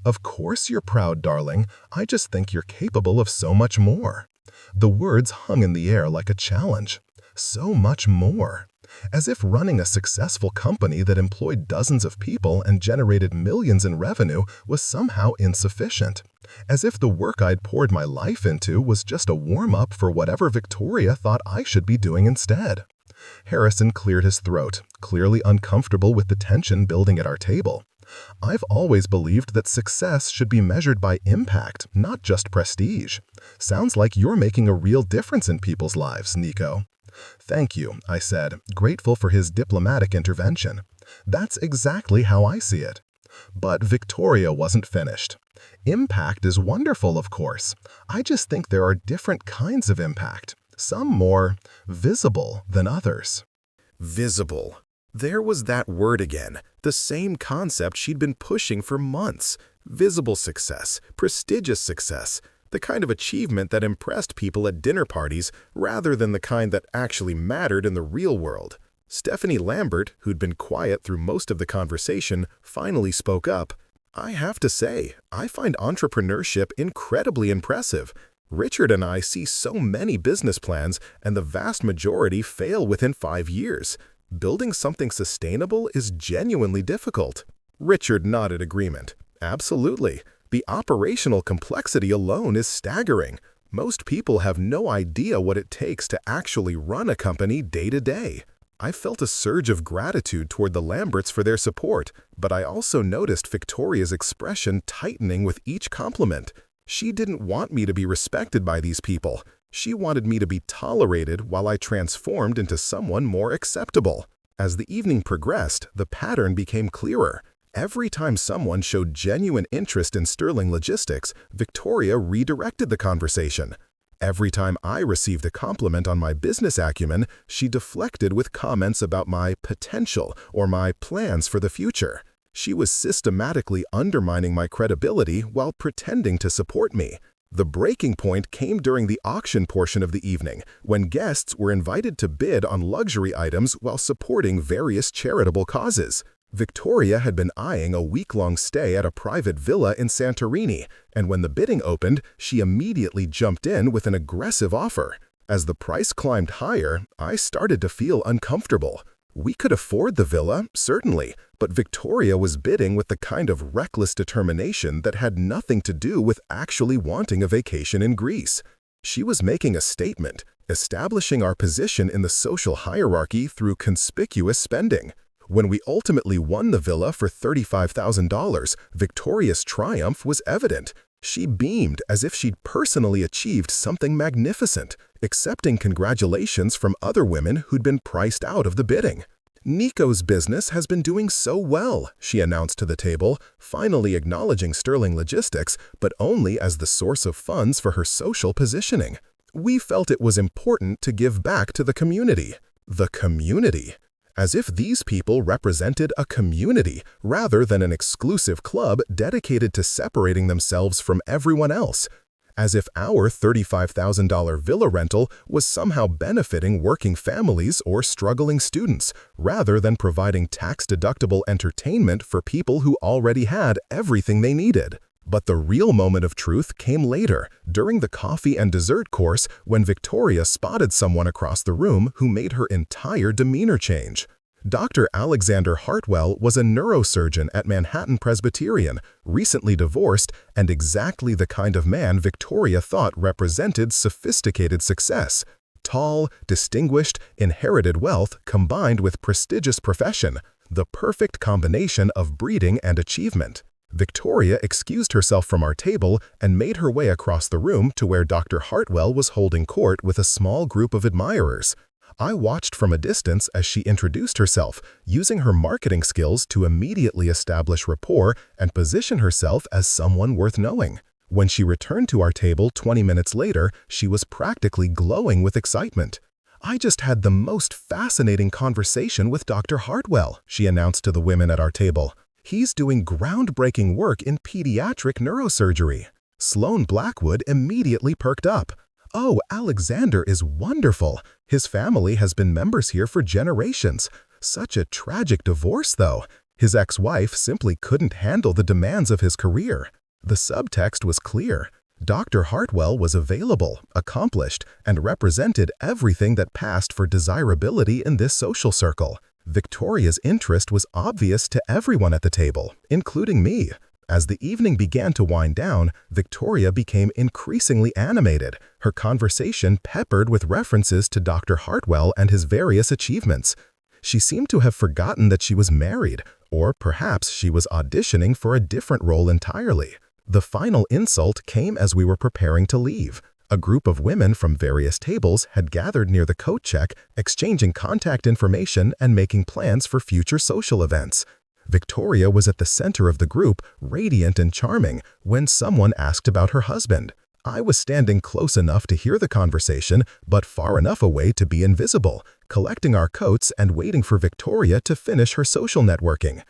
"Of course you're proud, darling. I just think you're capable of so much more." The words hung in the air like a challenge. So much more. As if running a successful company that employed dozens of people and generated millions in revenue was somehow insufficient. As if the work I'd poured my life into was just a warm-up for whatever Victoria thought I should be doing instead. Harrison cleared his throat, clearly uncomfortable with the tension building at our table. "I've always believed that success should be measured by impact, not just prestige. Sounds like you're making a real difference in people's lives, Nico." "Thank you," I said, grateful for his diplomatic intervention. "That's exactly how I see it." But Victoria wasn't finished. "Impact is wonderful, of course. I just think there are different kinds of impact, some more visible than others." Visible. There was that word again, the same concept she'd been pushing for months. Visible success, prestigious success, the kind of achievement that impressed people at dinner parties rather than the kind that actually mattered in the real world. Stephanie Lambert, who'd been quiet through most of the conversation, finally spoke up. "I have to say, I find entrepreneurship incredibly impressive. Richard and I see so many business plans, and the vast majority fail within 5 years. Building something sustainable is genuinely difficult." Richard nodded agreement, Absolutely. The operational complexity alone is staggering. Most people have no idea what it takes to actually run a company day to day. I felt a surge of gratitude toward the Lamberts for their support, but I also noticed Victoria's expression tightening with each compliment. She didn't want me to be respected by these people. She wanted me to be tolerated while I transformed into someone more acceptable. As the evening progressed, the pattern became clearer. Every time someone showed genuine interest in Sterling Logistics, Victoria redirected the conversation. Every time I received a compliment on my business acumen, she deflected with comments about my potential or my plans for the future. She was systematically undermining my credibility while pretending to support me. The breaking point came during the auction portion of the evening, when guests were invited to bid on luxury items while supporting various charitable causes. Victoria had been eyeing a week-long stay at a private villa in Santorini, and when the bidding opened, she immediately jumped in with an aggressive offer. As the price climbed higher, I started to feel uncomfortable. We could afford the villa, certainly, but Victoria was bidding with the kind of reckless determination that had nothing to do with actually wanting a vacation in Greece. She was making a statement, establishing our position in the social hierarchy through conspicuous spending. When we ultimately won the villa for $35,000, Victoria's triumph was evident. She beamed as if she'd personally achieved something magnificent, accepting congratulations from other women who'd been priced out of the bidding. "Nico's business has been doing so well," she announced to the table, finally acknowledging Sterling Logistics, but only as the source of funds for her social positioning. "We felt it was important to give back to the community." The community. As if these people represented a community rather than an exclusive club dedicated to separating themselves from everyone else. As if our $35,000 villa rental was somehow benefiting working families or struggling students, rather than providing tax-deductible entertainment for people who already had everything they needed. But the real moment of truth came later, during the coffee and dessert course, when Victoria spotted someone across the room who made her entire demeanor change. Dr. Alexander Hartwell was a neurosurgeon at Manhattan Presbyterian, recently divorced, and exactly the kind of man Victoria thought represented sophisticated success. Tall, distinguished, inherited wealth combined with prestigious profession, the perfect combination of breeding and achievement. Victoria excused herself from our table and made her way across the room to where Dr. Hartwell was holding court with a small group of admirers. I watched from a distance as she introduced herself, using her marketing skills to immediately establish rapport and position herself as someone worth knowing. When she returned to our table 20 minutes later, she was practically glowing with excitement. "I just had the most fascinating conversation with Dr. Hartwell," she announced to the women at our table. "He's doing groundbreaking work in pediatric neurosurgery." Sloane Blackwood immediately perked up. "Oh, Alexander is wonderful. His family has been members here for generations. Such a tragic divorce, though. His ex-wife simply couldn't handle the demands of his career." The subtext was clear. Dr. Hartwell was available, accomplished, and represented everything that passed for desirability in this social circle. Victoria's interest was obvious to everyone at the table, including me. As the evening began to wind down, Victoria became increasingly animated, her conversation peppered with references to Dr. Hartwell and his various achievements. She seemed to have forgotten that she was married, or perhaps she was auditioning for a different role entirely. The final insult came as we were preparing to leave. A group of women from various tables had gathered near the coat check, exchanging contact information and making plans for future social events. Victoria was at the center of the group, radiant and charming, when someone asked about her husband. I was standing close enough to hear the conversation, but far enough away to be invisible, collecting our coats and waiting for Victoria to finish her social networking.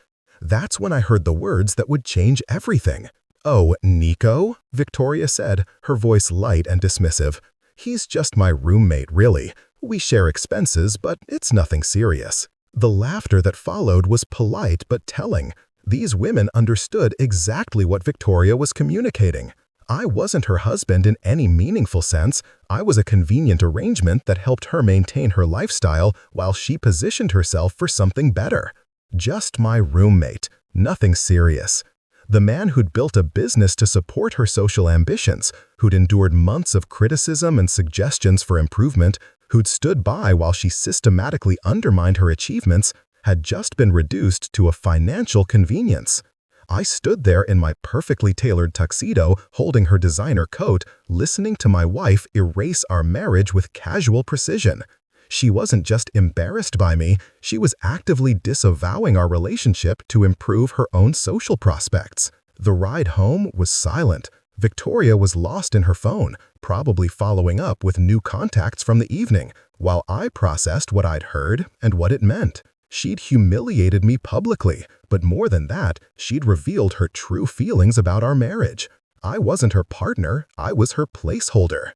That's when I heard the words that would change everything. "Oh, Nico?" Victoria said, her voice light and dismissive. "He's just my roommate, really. We share expenses, but it's nothing serious." The laughter that followed was polite but telling. These women understood exactly what Victoria was communicating. I wasn't her husband in any meaningful sense. I was a convenient arrangement that helped her maintain her lifestyle while she positioned herself for something better. Just my roommate. Nothing serious. The man who'd built a business to support her social ambitions, who'd endured months of criticism and suggestions for improvement, who'd stood by while she systematically undermined her achievements, had just been reduced to a financial convenience. I stood there in my perfectly tailored tuxedo, holding her designer coat, listening to my wife erase our marriage with casual precision. She wasn't just embarrassed by me, she was actively disavowing our relationship to improve her own social prospects. The ride home was silent. Victoria was lost in her phone, probably following up with new contacts from the evening, while I processed what I'd heard and what it meant. She'd humiliated me publicly, but more than that, she'd revealed her true feelings about our marriage. I wasn't her partner, I was her placeholder.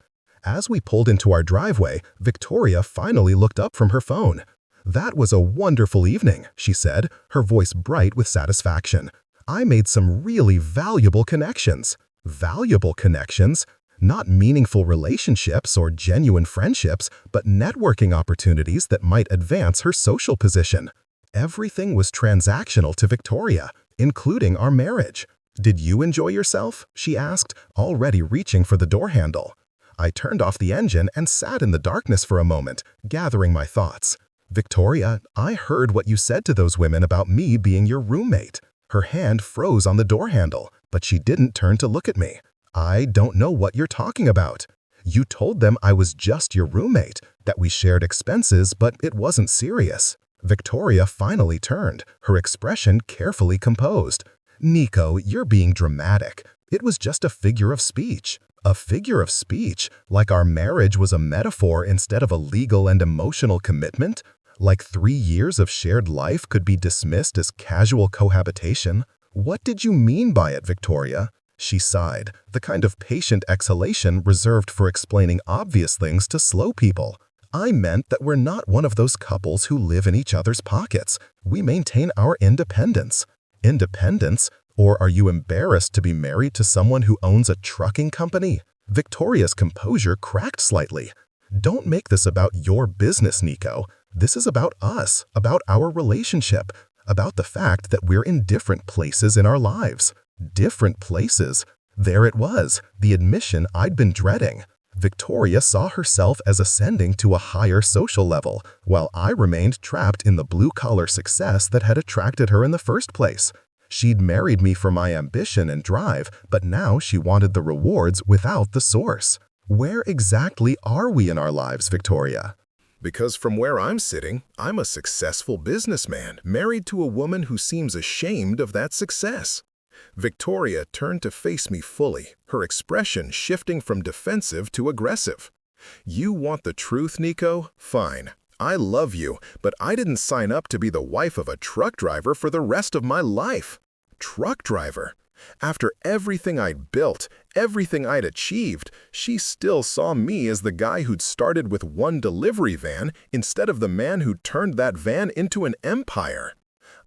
As we pulled into our driveway, Victoria finally looked up from her phone. "That was a wonderful evening," she said, her voice bright with satisfaction. "I made some really valuable connections." Valuable connections? Not meaningful relationships or genuine friendships, but networking opportunities that might advance her social position. Everything was transactional to Victoria, including our marriage. "Did you enjoy yourself?" she asked, already reaching for the door handle. I turned off the engine and sat in the darkness for a moment, gathering my thoughts. "Victoria, I heard what you said to those women about me being your roommate." Her hand froze on the door handle, but she didn't turn to look at me. "I don't know what you're talking about." "You told them I was just your roommate, that we shared expenses, but it wasn't serious." Victoria finally turned, her expression carefully composed. "Nico, you're being dramatic. It was just a figure of speech." A figure of speech? Like our marriage was a metaphor instead of a legal and emotional commitment? Like 3 years of shared life could be dismissed as casual cohabitation? "What did you mean by it, Victoria?" She sighed, the kind of patient exhalation reserved for explaining obvious things to slow people. "I meant that we're not one of those couples who live in each other's pockets. We maintain our independence." Independence? Or are you embarrassed to be married to someone who owns a trucking company? Victoria's composure cracked slightly. "Don't make this about your business, Nico. This is about us, about our relationship, about the fact that we're in different places in our lives." Different places? There it was, the admission I'd been dreading. Victoria saw herself as ascending to a higher social level, while I remained trapped in the blue-collar success that had attracted her in the first place. She'd married me for my ambition and drive, but now she wanted the rewards without the source. Where exactly are we in our lives, Victoria? Because from where I'm sitting, I'm a successful businessman, married to a woman who seems ashamed of that success. Victoria turned to face me fully, her expression shifting from defensive to aggressive. "You want the truth, Nico? Fine. I love you, but I didn't sign up to be the wife of a truck driver for the rest of my life." Truck driver? After everything I'd built, everything I'd achieved, she still saw me as the guy who'd started with one delivery van instead of the man who turned that van into an empire.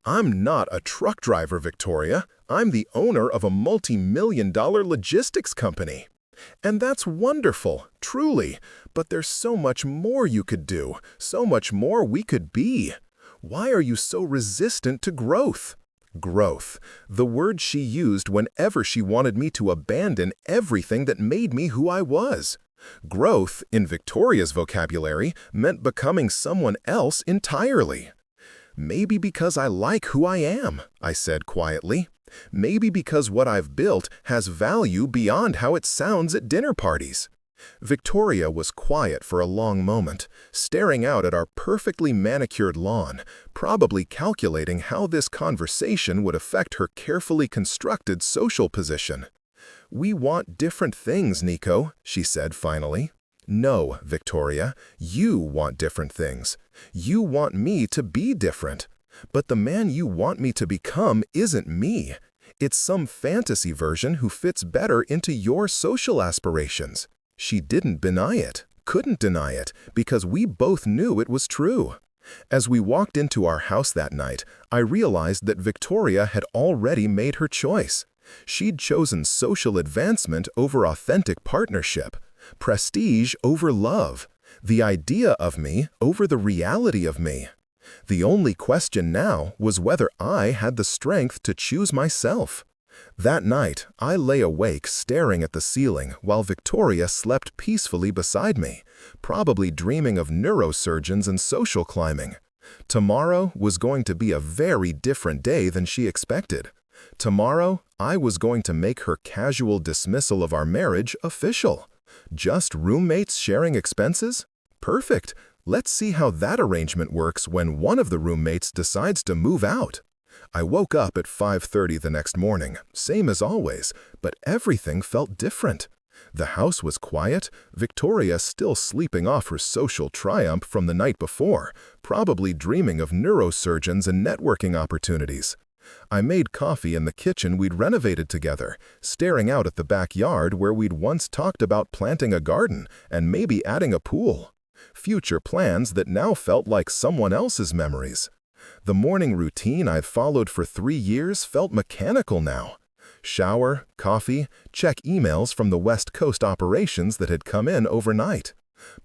"I'm not a truck driver, Victoria. I'm the owner of a multi-million-dollar logistics company." "And that's wonderful, truly, but there's so much more you could do, so much more we could be. Why are you so resistant to growth?" Growth, the word she used whenever she wanted me to abandon everything that made me who I was. Growth, in Victoria's vocabulary, meant becoming someone else entirely. "Maybe because I like who I am," I said quietly. "Maybe because what I've built has value beyond how it sounds at dinner parties." Victoria was quiet for a long moment, staring out at our perfectly manicured lawn, probably calculating how this conversation would affect her carefully constructed social position. "We want different things, Nico," she said finally. "No, Victoria, you want different things. You want me to be different. But the man you want me to become isn't me. It's some fantasy version who fits better into your social aspirations." She didn't deny it, couldn't deny it, because we both knew it was true. As we walked into our house that night, I realized that Victoria had already made her choice. She'd chosen social advancement over authentic partnership, prestige over love, the idea of me over the reality of me. The only question now was whether I had the strength to choose myself. That night, I lay awake staring at the ceiling while Victoria slept peacefully beside me, probably dreaming of neurosurgeons and social climbing. Tomorrow was going to be a very different day than she expected. Tomorrow, I was going to make her casual dismissal of our marriage official. Just roommates sharing expenses? Perfect. Let's see how that arrangement works when one of the roommates decides to move out. I woke up at 5:30 the next morning, same as always, but everything felt different. The house was quiet, Victoria still sleeping off her social triumph from the night before, probably dreaming of neurosurgeons and networking opportunities. I made coffee in the kitchen we'd renovated together, staring out at the backyard where we'd once talked about planting a garden and maybe adding a pool. Future plans that now felt like someone else's memories. The morning routine I'd followed for 3 years felt mechanical now. Shower, coffee, check emails from the West Coast operations that had come in overnight.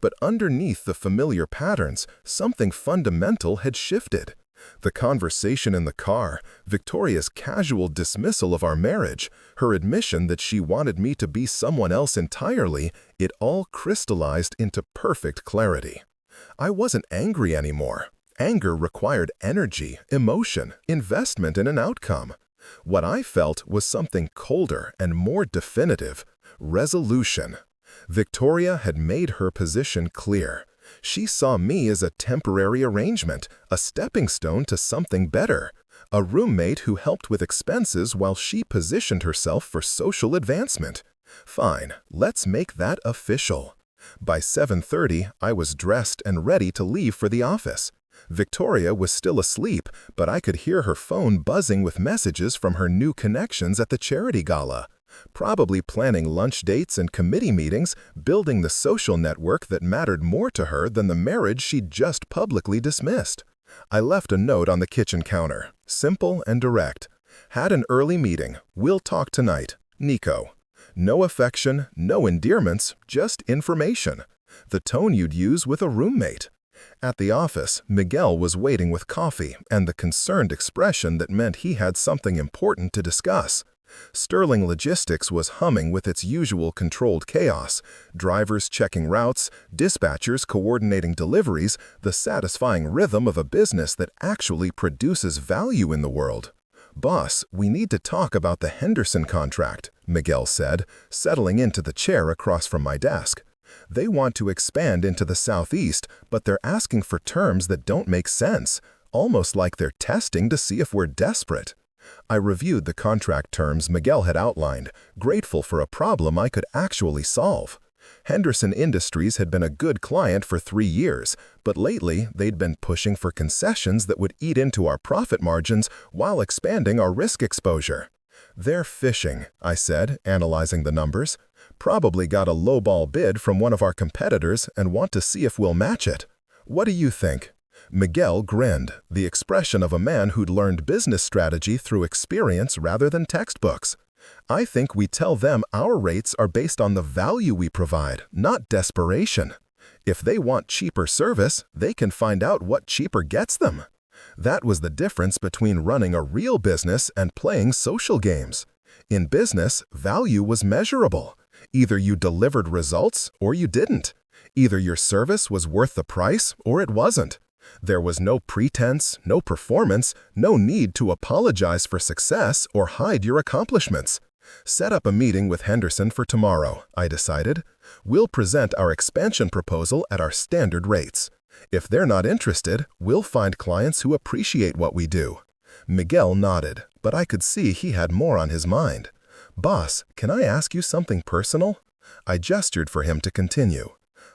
But underneath the familiar patterns, something fundamental had shifted. The conversation in the car, Victoria's casual dismissal of our marriage, her admission that she wanted me to be someone else entirely, it all crystallized into perfect clarity. I wasn't angry anymore. Anger required energy, emotion, investment in an outcome. What I felt was something colder and more definitive: resolution. Victoria had made her position clear. She saw me as a temporary arrangement, a stepping stone to something better, a roommate who helped with expenses while she positioned herself for social advancement. Fine, let's make that official. By 7:30, I was dressed and ready to leave for the office. Victoria was still asleep, but I could hear her phone buzzing with messages from her new connections at the charity gala. Probably planning lunch dates and committee meetings, building the social network that mattered more to her than the marriage she'd just publicly dismissed. I left a note on the kitchen counter, simple and direct. Had an early meeting. We'll talk tonight. Nico. No affection, no endearments, just information. The tone you'd use with a roommate. At the office, Miguel was waiting with coffee and the concerned expression that meant he had something important to discuss. Sterling Logistics was humming with its usual controlled chaos, drivers checking routes, dispatchers coordinating deliveries, the satisfying rhythm of a business that actually produces value in the world. "Boss, we need to talk about the Henderson contract," Miguel said, settling into the chair across from my desk. "They want to expand into the Southeast, but they're asking for terms that don't make sense, almost like they're testing to see if we're desperate." I reviewed the contract terms Miguel had outlined, grateful for a problem I could actually solve. Henderson Industries had been a good client for 3 years, but lately they'd been pushing for concessions that would eat into our profit margins while expanding our risk exposure. "They're fishing," I said, analyzing the numbers. "Probably got a lowball bid from one of our competitors and want to see if we'll match it. What do you think?" Miguel grinned, the expression of a man who'd learned business strategy through experience rather than textbooks. "I think we tell them our rates are based on the value we provide, not desperation. If they want cheaper service, they can find out what cheaper gets them." That was the difference between running a real business and playing social games. In business, value was measurable. Either you delivered results or you didn't. Either your service was worth the price or it wasn't. There was no pretense, no performance, no need to apologize for success or hide your accomplishments. "Set up a meeting with Henderson for tomorrow," I decided. "We'll present our expansion proposal at our standard rates. If they're not interested, we'll find clients who appreciate what we do." Miguel nodded, but I could see he had more on his mind. "Boss, can I ask you something personal?" I gestured for him to continue.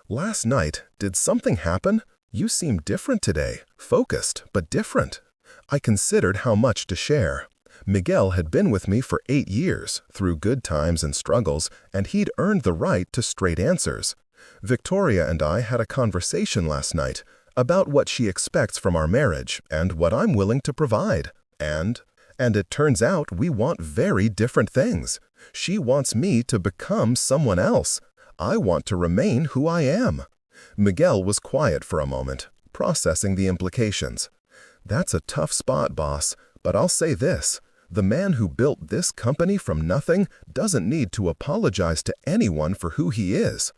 "Last night, did something happen? You seem different today, focused, but different." I considered how much to share. Miguel had been with me for 8 years, through good times and struggles, and he'd earned the right to straight answers. Victoria and I had a conversation last night about what she expects from our marriage and what I'm willing to provide. And it turns out we want very different things. She wants me to become someone else. I want to remain who I am. Miguel was quiet for a moment, processing the implications. "That's a tough spot, boss, but I'll say this. The man who built this company from nothing doesn't need to apologize to anyone for who he is.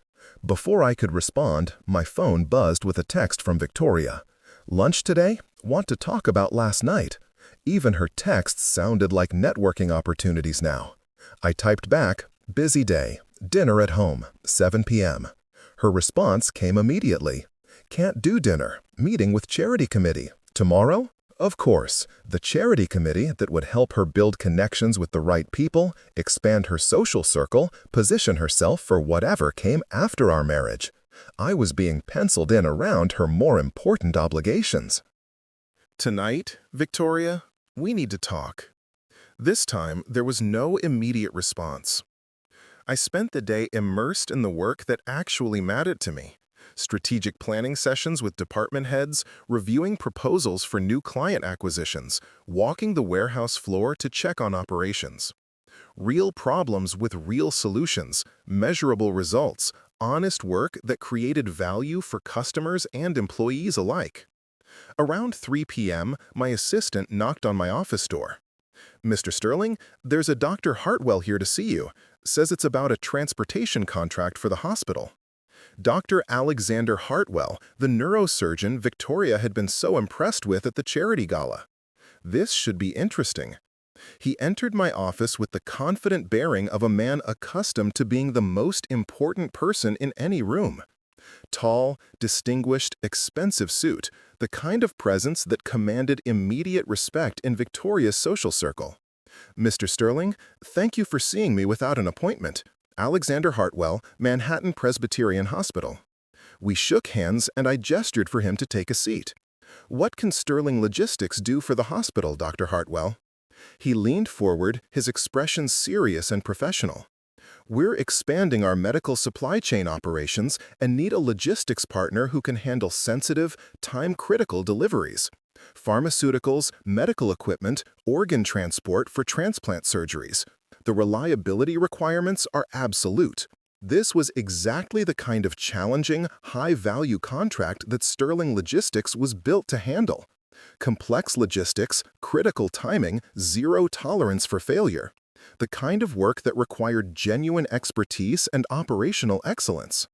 Before I could respond, my phone buzzed with a text from Victoria. Lunch today? Want to talk about last night? Even her texts sounded like networking opportunities now. I typed back, busy day, dinner at home, 7 p.m. Her response came immediately. Can't do dinner, meeting with charity committee. Tomorrow? Of course, the charity committee that would help her build connections with the right people, expand her social circle, position herself for whatever came after our marriage. I was being penciled in around her more important obligations. Tonight, Victoria, we need to talk. This time, there was no immediate response. I spent the day immersed in the work that actually mattered to me. Strategic planning sessions with department heads, reviewing proposals for new client acquisitions, walking the warehouse floor to check on operations. Real problems with real solutions, measurable results, honest work that created value for customers and employees alike. Around 3 p.m., my assistant knocked on my office door. "Mr. Sterling, there's a Dr. Hartwell here to see you. Says it's about a transportation contract for the hospital." Dr. Alexander Hartwell, the neurosurgeon Victoria had been so impressed with at the charity gala. This should be interesting. He entered my office with the confident bearing of a man accustomed to being the most important person in any room. Tall, distinguished, expensive suit, the kind of presence that commanded immediate respect in Victoria's social circle. "Mr. Sterling, thank you for seeing me without an appointment. Alexander Hartwell, Manhattan Presbyterian Hospital." We shook hands and I gestured for him to take a seat. "What can Sterling Logistics do for the hospital, Dr. Hartwell?" He leaned forward, his expression serious and professional. "We're expanding our medical supply chain operations and need a logistics partner who can handle sensitive, time-critical deliveries. Pharmaceuticals, medical equipment, organ transport for transplant surgeries. The reliability requirements are absolute." This was exactly the kind of challenging, high-value contract that Sterling Logistics was built to handle. Complex logistics, critical timing, zero tolerance for failure. The kind of work that required genuine expertise and operational excellence.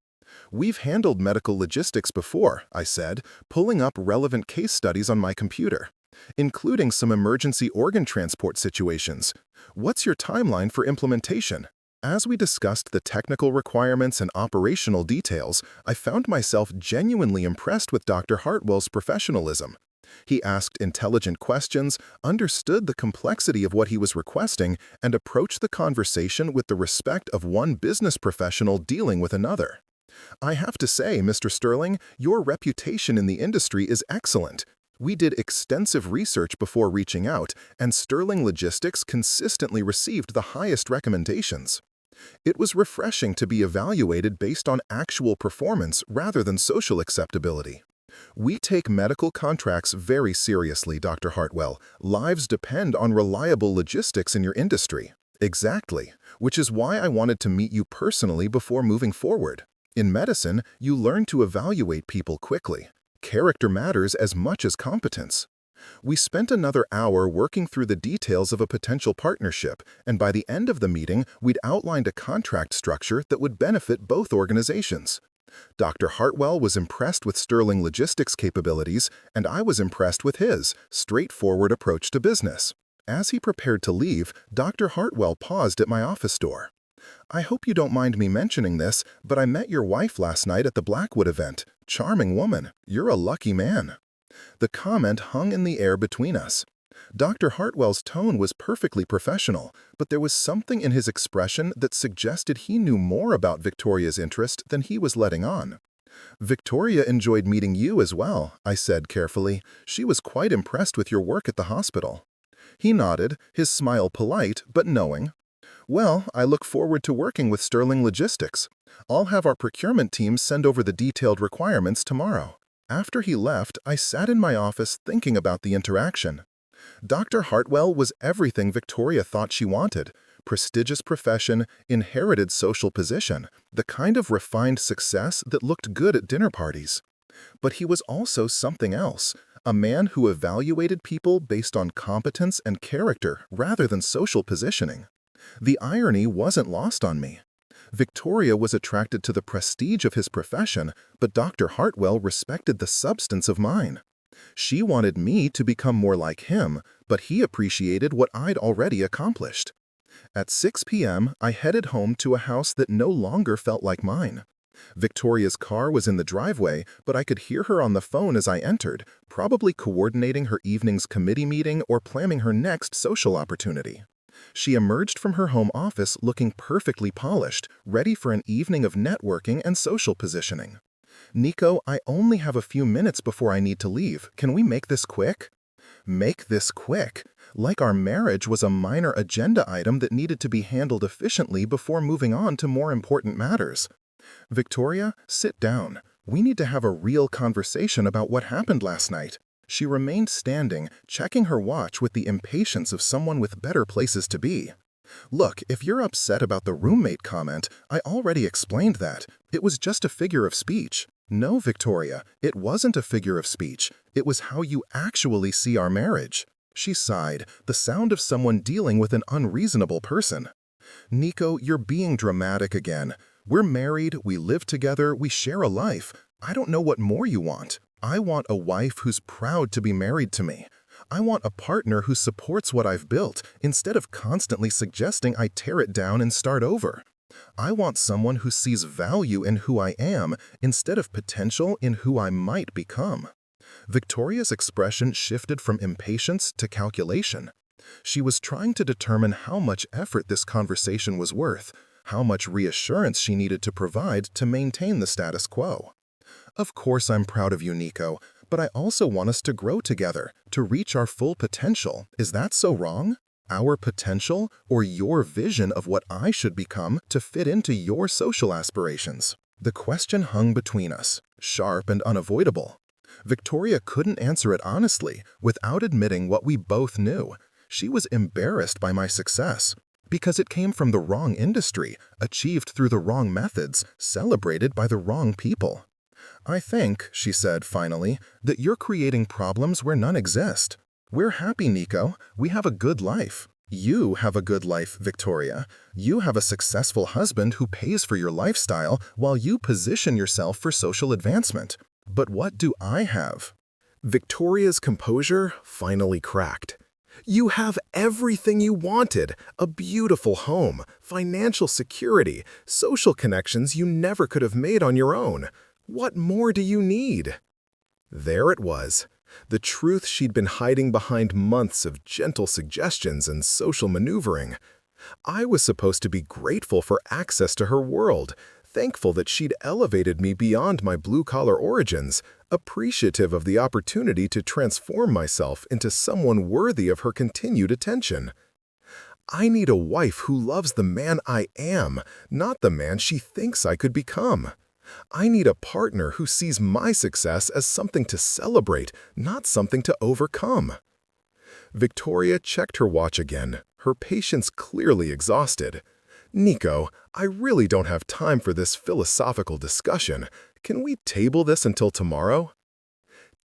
"We've handled medical logistics before," I said, pulling up relevant case studies on my computer, "including some emergency organ transport situations. What's your timeline for implementation?" As we discussed the technical requirements and operational details, I found myself genuinely impressed with Dr. Hartwell's professionalism. He asked intelligent questions, understood the complexity of what he was requesting, and approached the conversation with the respect of one business professional dealing with another. "I have to say, Mr. Sterling, your reputation in the industry is excellent. We did extensive research before reaching out, and Sterling Logistics consistently received the highest recommendations." It was refreshing to be evaluated based on actual performance rather than social acceptability. "We take medical contracts very seriously, Dr. Hartwell. Lives depend on reliable logistics in your industry." "Exactly, which is why I wanted to meet you personally before moving forward. In medicine, you learn to evaluate people quickly. Character matters as much as competence." We spent another hour working through the details of a potential partnership, and by the end of the meeting, we'd outlined a contract structure that would benefit both organizations. Dr. Hartwell was impressed with Sterling Logistics' capabilities, and I was impressed with his straightforward approach to business. As he prepared to leave, Dr. Hartwell paused at my office door. "I hope you don't mind me mentioning this, but I met your wife last night at the Blackwood event. Charming woman. You're a lucky man." The comment hung in the air between us. Dr. Hartwell's tone was perfectly professional, but there was something in his expression that suggested he knew more about Victoria's interest than he was letting on. "Victoria enjoyed meeting you as well," I said carefully. "She was quite impressed with your work at the hospital." He nodded, his smile polite but knowing. "Well, I look forward to working with Sterling Logistics. I'll have our procurement team send over the detailed requirements tomorrow." After he left, I sat in my office thinking about the interaction. Dr. Hartwell was everything Victoria thought she wanted: prestigious profession, inherited social position, the kind of refined success that looked good at dinner parties. But he was also something else, A man who evaluated people based on competence and character rather than social positioning. The irony wasn't lost on me. Victoria was attracted to the prestige of his profession, but Dr. Hartwell respected the substance of mine. She wanted me to become more like him, but he appreciated what I'd already accomplished. At 6 p.m., I headed home to a house that no longer felt like mine. Victoria's car was in the driveway, but I could hear her on the phone as I entered, probably coordinating her evening's committee meeting or planning her next social opportunity. She emerged from her home office looking perfectly polished, ready for an evening of networking and social positioning. "Nico, I only have a few minutes before I need to leave. Can we make this quick?" Make this quick. Like our marriage was a minor agenda item that needed to be handled efficiently before moving on to more important matters. "Victoria, sit down. We need to have a real conversation about what happened last night." She remained standing, checking her watch with the impatience of someone with better places to be. "Look, if you're upset about the roommate comment, I already explained that. It was just a figure of speech." "No, Victoria, it wasn't a figure of speech. It was how you actually see our marriage." She sighed, the sound of someone dealing with an unreasonable person. "Nico, you're being dramatic again. We're married, we live together, we share a life. I don't know what more you want. I want a wife who's proud to be married to me. I want a partner who supports what I've built, instead of constantly suggesting I tear it down and start over. I want someone who sees value in who I am, instead of potential in who I might become." Victoria's expression shifted from impatience to calculation. She was trying to determine how much effort this conversation was worth, how much reassurance she needed to provide to maintain the status quo. "Of course I'm proud of you, Nico, but I also want us to grow together, to reach our full potential. Is that so wrong? Our potential, or your vision of what I should become to fit into your social aspirations?" The question hung between us, sharp and unavoidable. Victoria couldn't answer it honestly, without admitting what we both knew. She was embarrassed by my success, because it came from the wrong industry, achieved through the wrong methods, celebrated by the wrong people. "I think," she said finally, "that you're creating problems where none exist. We're happy, Nico. We have a good life. You have a good life, Victoria. You have a successful husband who pays for your lifestyle while you position yourself for social advancement. But what do I have?" Victoria's composure finally cracked. "You have everything you wanted, a beautiful home, financial security, social connections you never could have made on your own. What more do you need?" There it was, the truth she'd been hiding behind months of gentle suggestions and social maneuvering. I was supposed to be grateful for access to her world, thankful that she'd elevated me beyond my blue-collar origins, appreciative of the opportunity to transform myself into someone worthy of her continued attention. I need a wife who loves the man I am, not the man she thinks I could become. I need a partner who sees my success as something to celebrate, not something to overcome. Victoria checked her watch again, her patience clearly exhausted. "Nico, I really don't have time for this philosophical discussion. Can we table this until tomorrow?"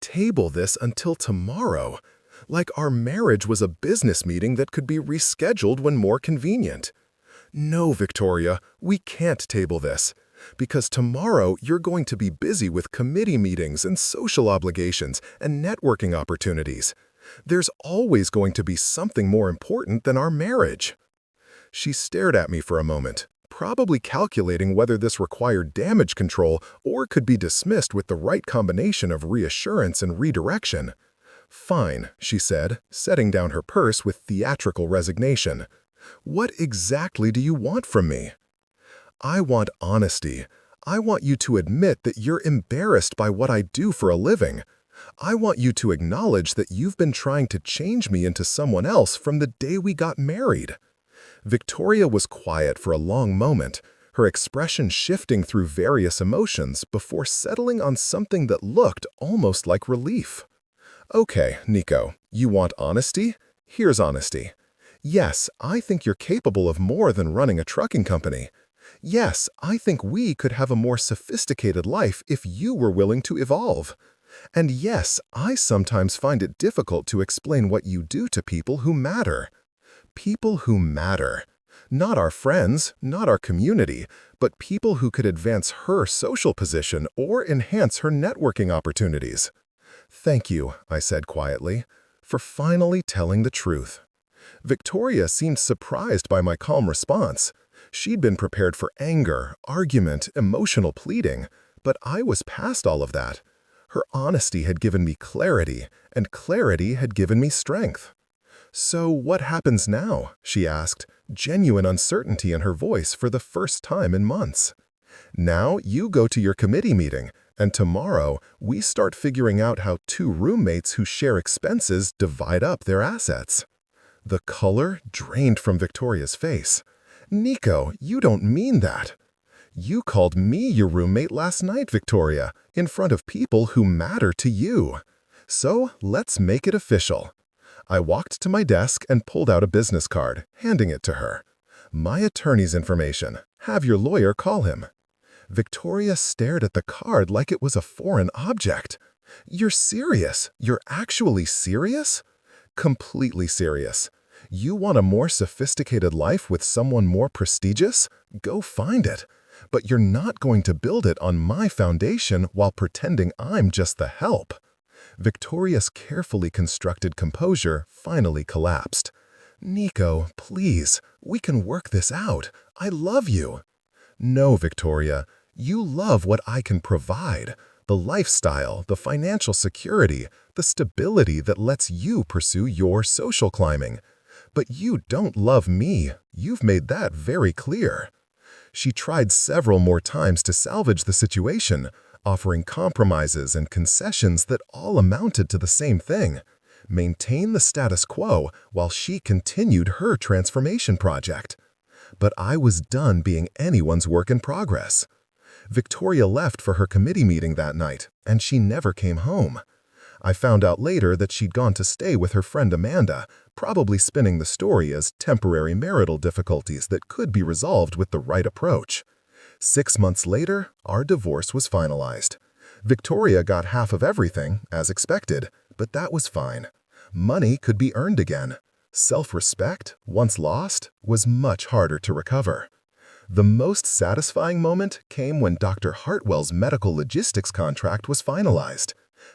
Table this until tomorrow? Like our marriage was a business meeting that could be rescheduled when more convenient. "No, Victoria, we can't table this. Because tomorrow you're going to be busy with committee meetings and social obligations and networking opportunities. There's always going to be something more important than our marriage." She stared at me for a moment, probably calculating whether this required damage control or could be dismissed with the right combination of reassurance and redirection. "Fine," she said, setting down her purse with theatrical resignation. "What exactly do you want from me?" "I want honesty. I want you to admit that you're embarrassed by what I do for a living. I want you to acknowledge that you've been trying to change me into someone else from the day we got married." Victoria was quiet for a long moment, her expression shifting through various emotions before settling on something that looked almost like relief. "Okay, Nico, you want honesty? Here's honesty. Yes, I think you're capable of more than running a trucking company. Yes, I think we could have a more sophisticated life if you were willing to evolve. And yes, I sometimes find it difficult to explain what you do to people who matter. People who matter. Not our friends, not our community, but people who could advance her social position or enhance her networking opportunities. "Thank you," I said quietly, "for finally telling the truth." Victoria seemed surprised by my calm response. She'd been prepared for anger, argument, emotional pleading, but I was past all of that. Her honesty had given me clarity, and clarity had given me strength. "So what happens now?" she asked, genuine uncertainty in her voice for the first time in months. "Now you go to your committee meeting, and tomorrow we start figuring out how two roommates who share expenses divide up their assets." The color drained from Victoria's face. "Nico, you don't mean that." "You called me your roommate last night, Victoria, in front of people who matter to you. So let's make it official." I walked to my desk and pulled out a business card, handing it to her. "My attorney's information. Have your lawyer call him." Victoria stared at the card like it was a foreign object. "You're serious? You're actually serious?" "Completely serious. You want a more sophisticated life with someone more prestigious? Go find it. But you're not going to build it on my foundation while pretending I'm just the help." Victoria's carefully constructed composure finally collapsed. "Nico, please, we can work this out. I love you." "No, Victoria, you love what I can provide. The lifestyle, the financial security, the stability that lets you pursue your social climbing. But you don't love me. You've made that very clear." She tried several more times to salvage the situation, offering compromises and concessions that all amounted to the same thing: maintain the status quo while she continued her transformation project. But I was done being anyone's work in progress. Victoria left for her committee meeting that night, and she never came home. I found out later that she'd gone to stay with her friend Amanda, probably spinning the story as temporary marital difficulties that could be resolved with the right approach. 6 months later, our divorce was finalized. Victoria got half of everything, as expected, but that was fine. Money could be earned again. Self-respect, once lost, was much harder to recover. The most satisfying moment came when Dr. Hartwell's medical logistics contract was finalized.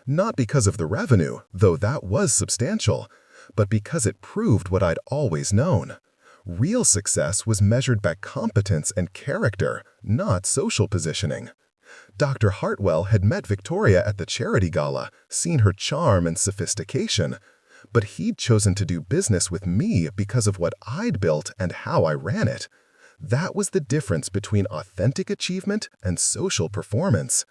Not because of the revenue, though that was substantial, but because it proved what I'd always known. Real success was measured by competence and character, not social positioning. Dr. Hartwell had met Victoria at the charity gala, seen her charm and sophistication, but he'd chosen to do business with me because of what I'd built and how I ran it. That was the difference between authentic achievement and social performance.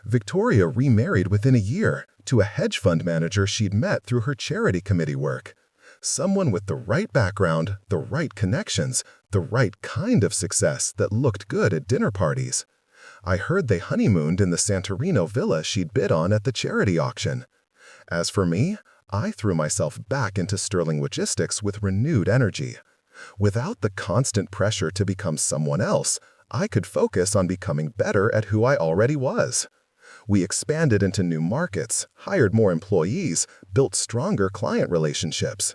Victoria remarried within a year to a hedge fund manager she'd met through her charity committee work. Someone with the right background, the right connections, the right kind of success that looked good at dinner parties. I heard they honeymooned in the Santorino villa she'd bid on at the charity auction. As for me, I threw myself back into Sterling Logistics with renewed energy. Without the constant pressure to become someone else, I could focus on becoming better at who I already was. We expanded into new markets, hired more employees, built stronger client relationships.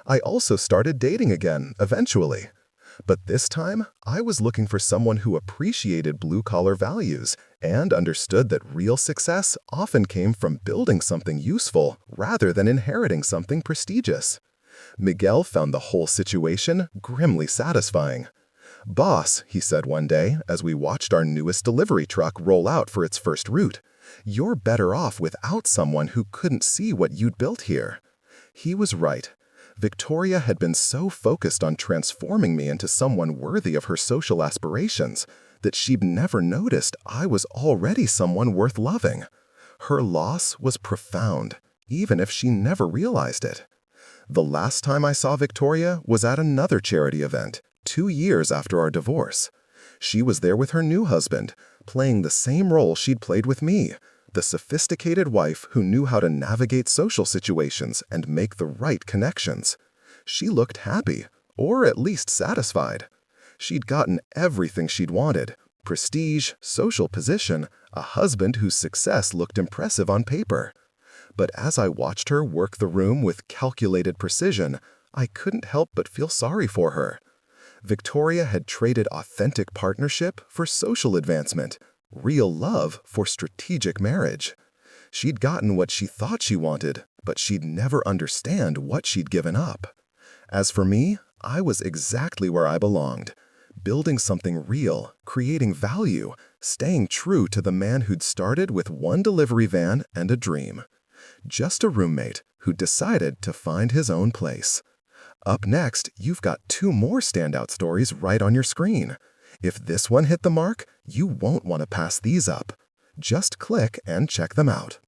I also started dating again, eventually. But this time, I was looking for someone who appreciated blue-collar values and understood that real success often came from building something useful rather than inheriting something prestigious. Miguel found the whole situation grimly satisfying. "Boss," he said one day as we watched our newest delivery truck roll out for its first route, "you're better off without someone who couldn't see what you'd built here." He was right. Victoria had been so focused on transforming me into someone worthy of her social aspirations that she'd never noticed I was already someone worth loving. Her loss was profound, even if she never realized it. The last time I saw Victoria was at another charity event, 2 years after our divorce. She was there with her new husband, playing the same role she'd played with me, the sophisticated wife who knew how to navigate social situations and make the right connections. She looked happy, or at least satisfied. She'd gotten everything she'd wanted: prestige, social position, a husband whose success looked impressive on paper. But as I watched her work the room with calculated precision, I couldn't help but feel sorry for her. Victoria had traded authentic partnership for social advancement, real love for strategic marriage. She'd gotten what she thought she wanted, but she'd never understand what she'd given up. As for me, I was exactly where I belonged, building something real, creating value, staying true to the man who'd started with one delivery van and a dream. Just a roommate who decided to find his own place. Up next, you've got 2 more standout stories right on your screen. If this one hit the mark, you won't want to pass these up. Just click and check them out.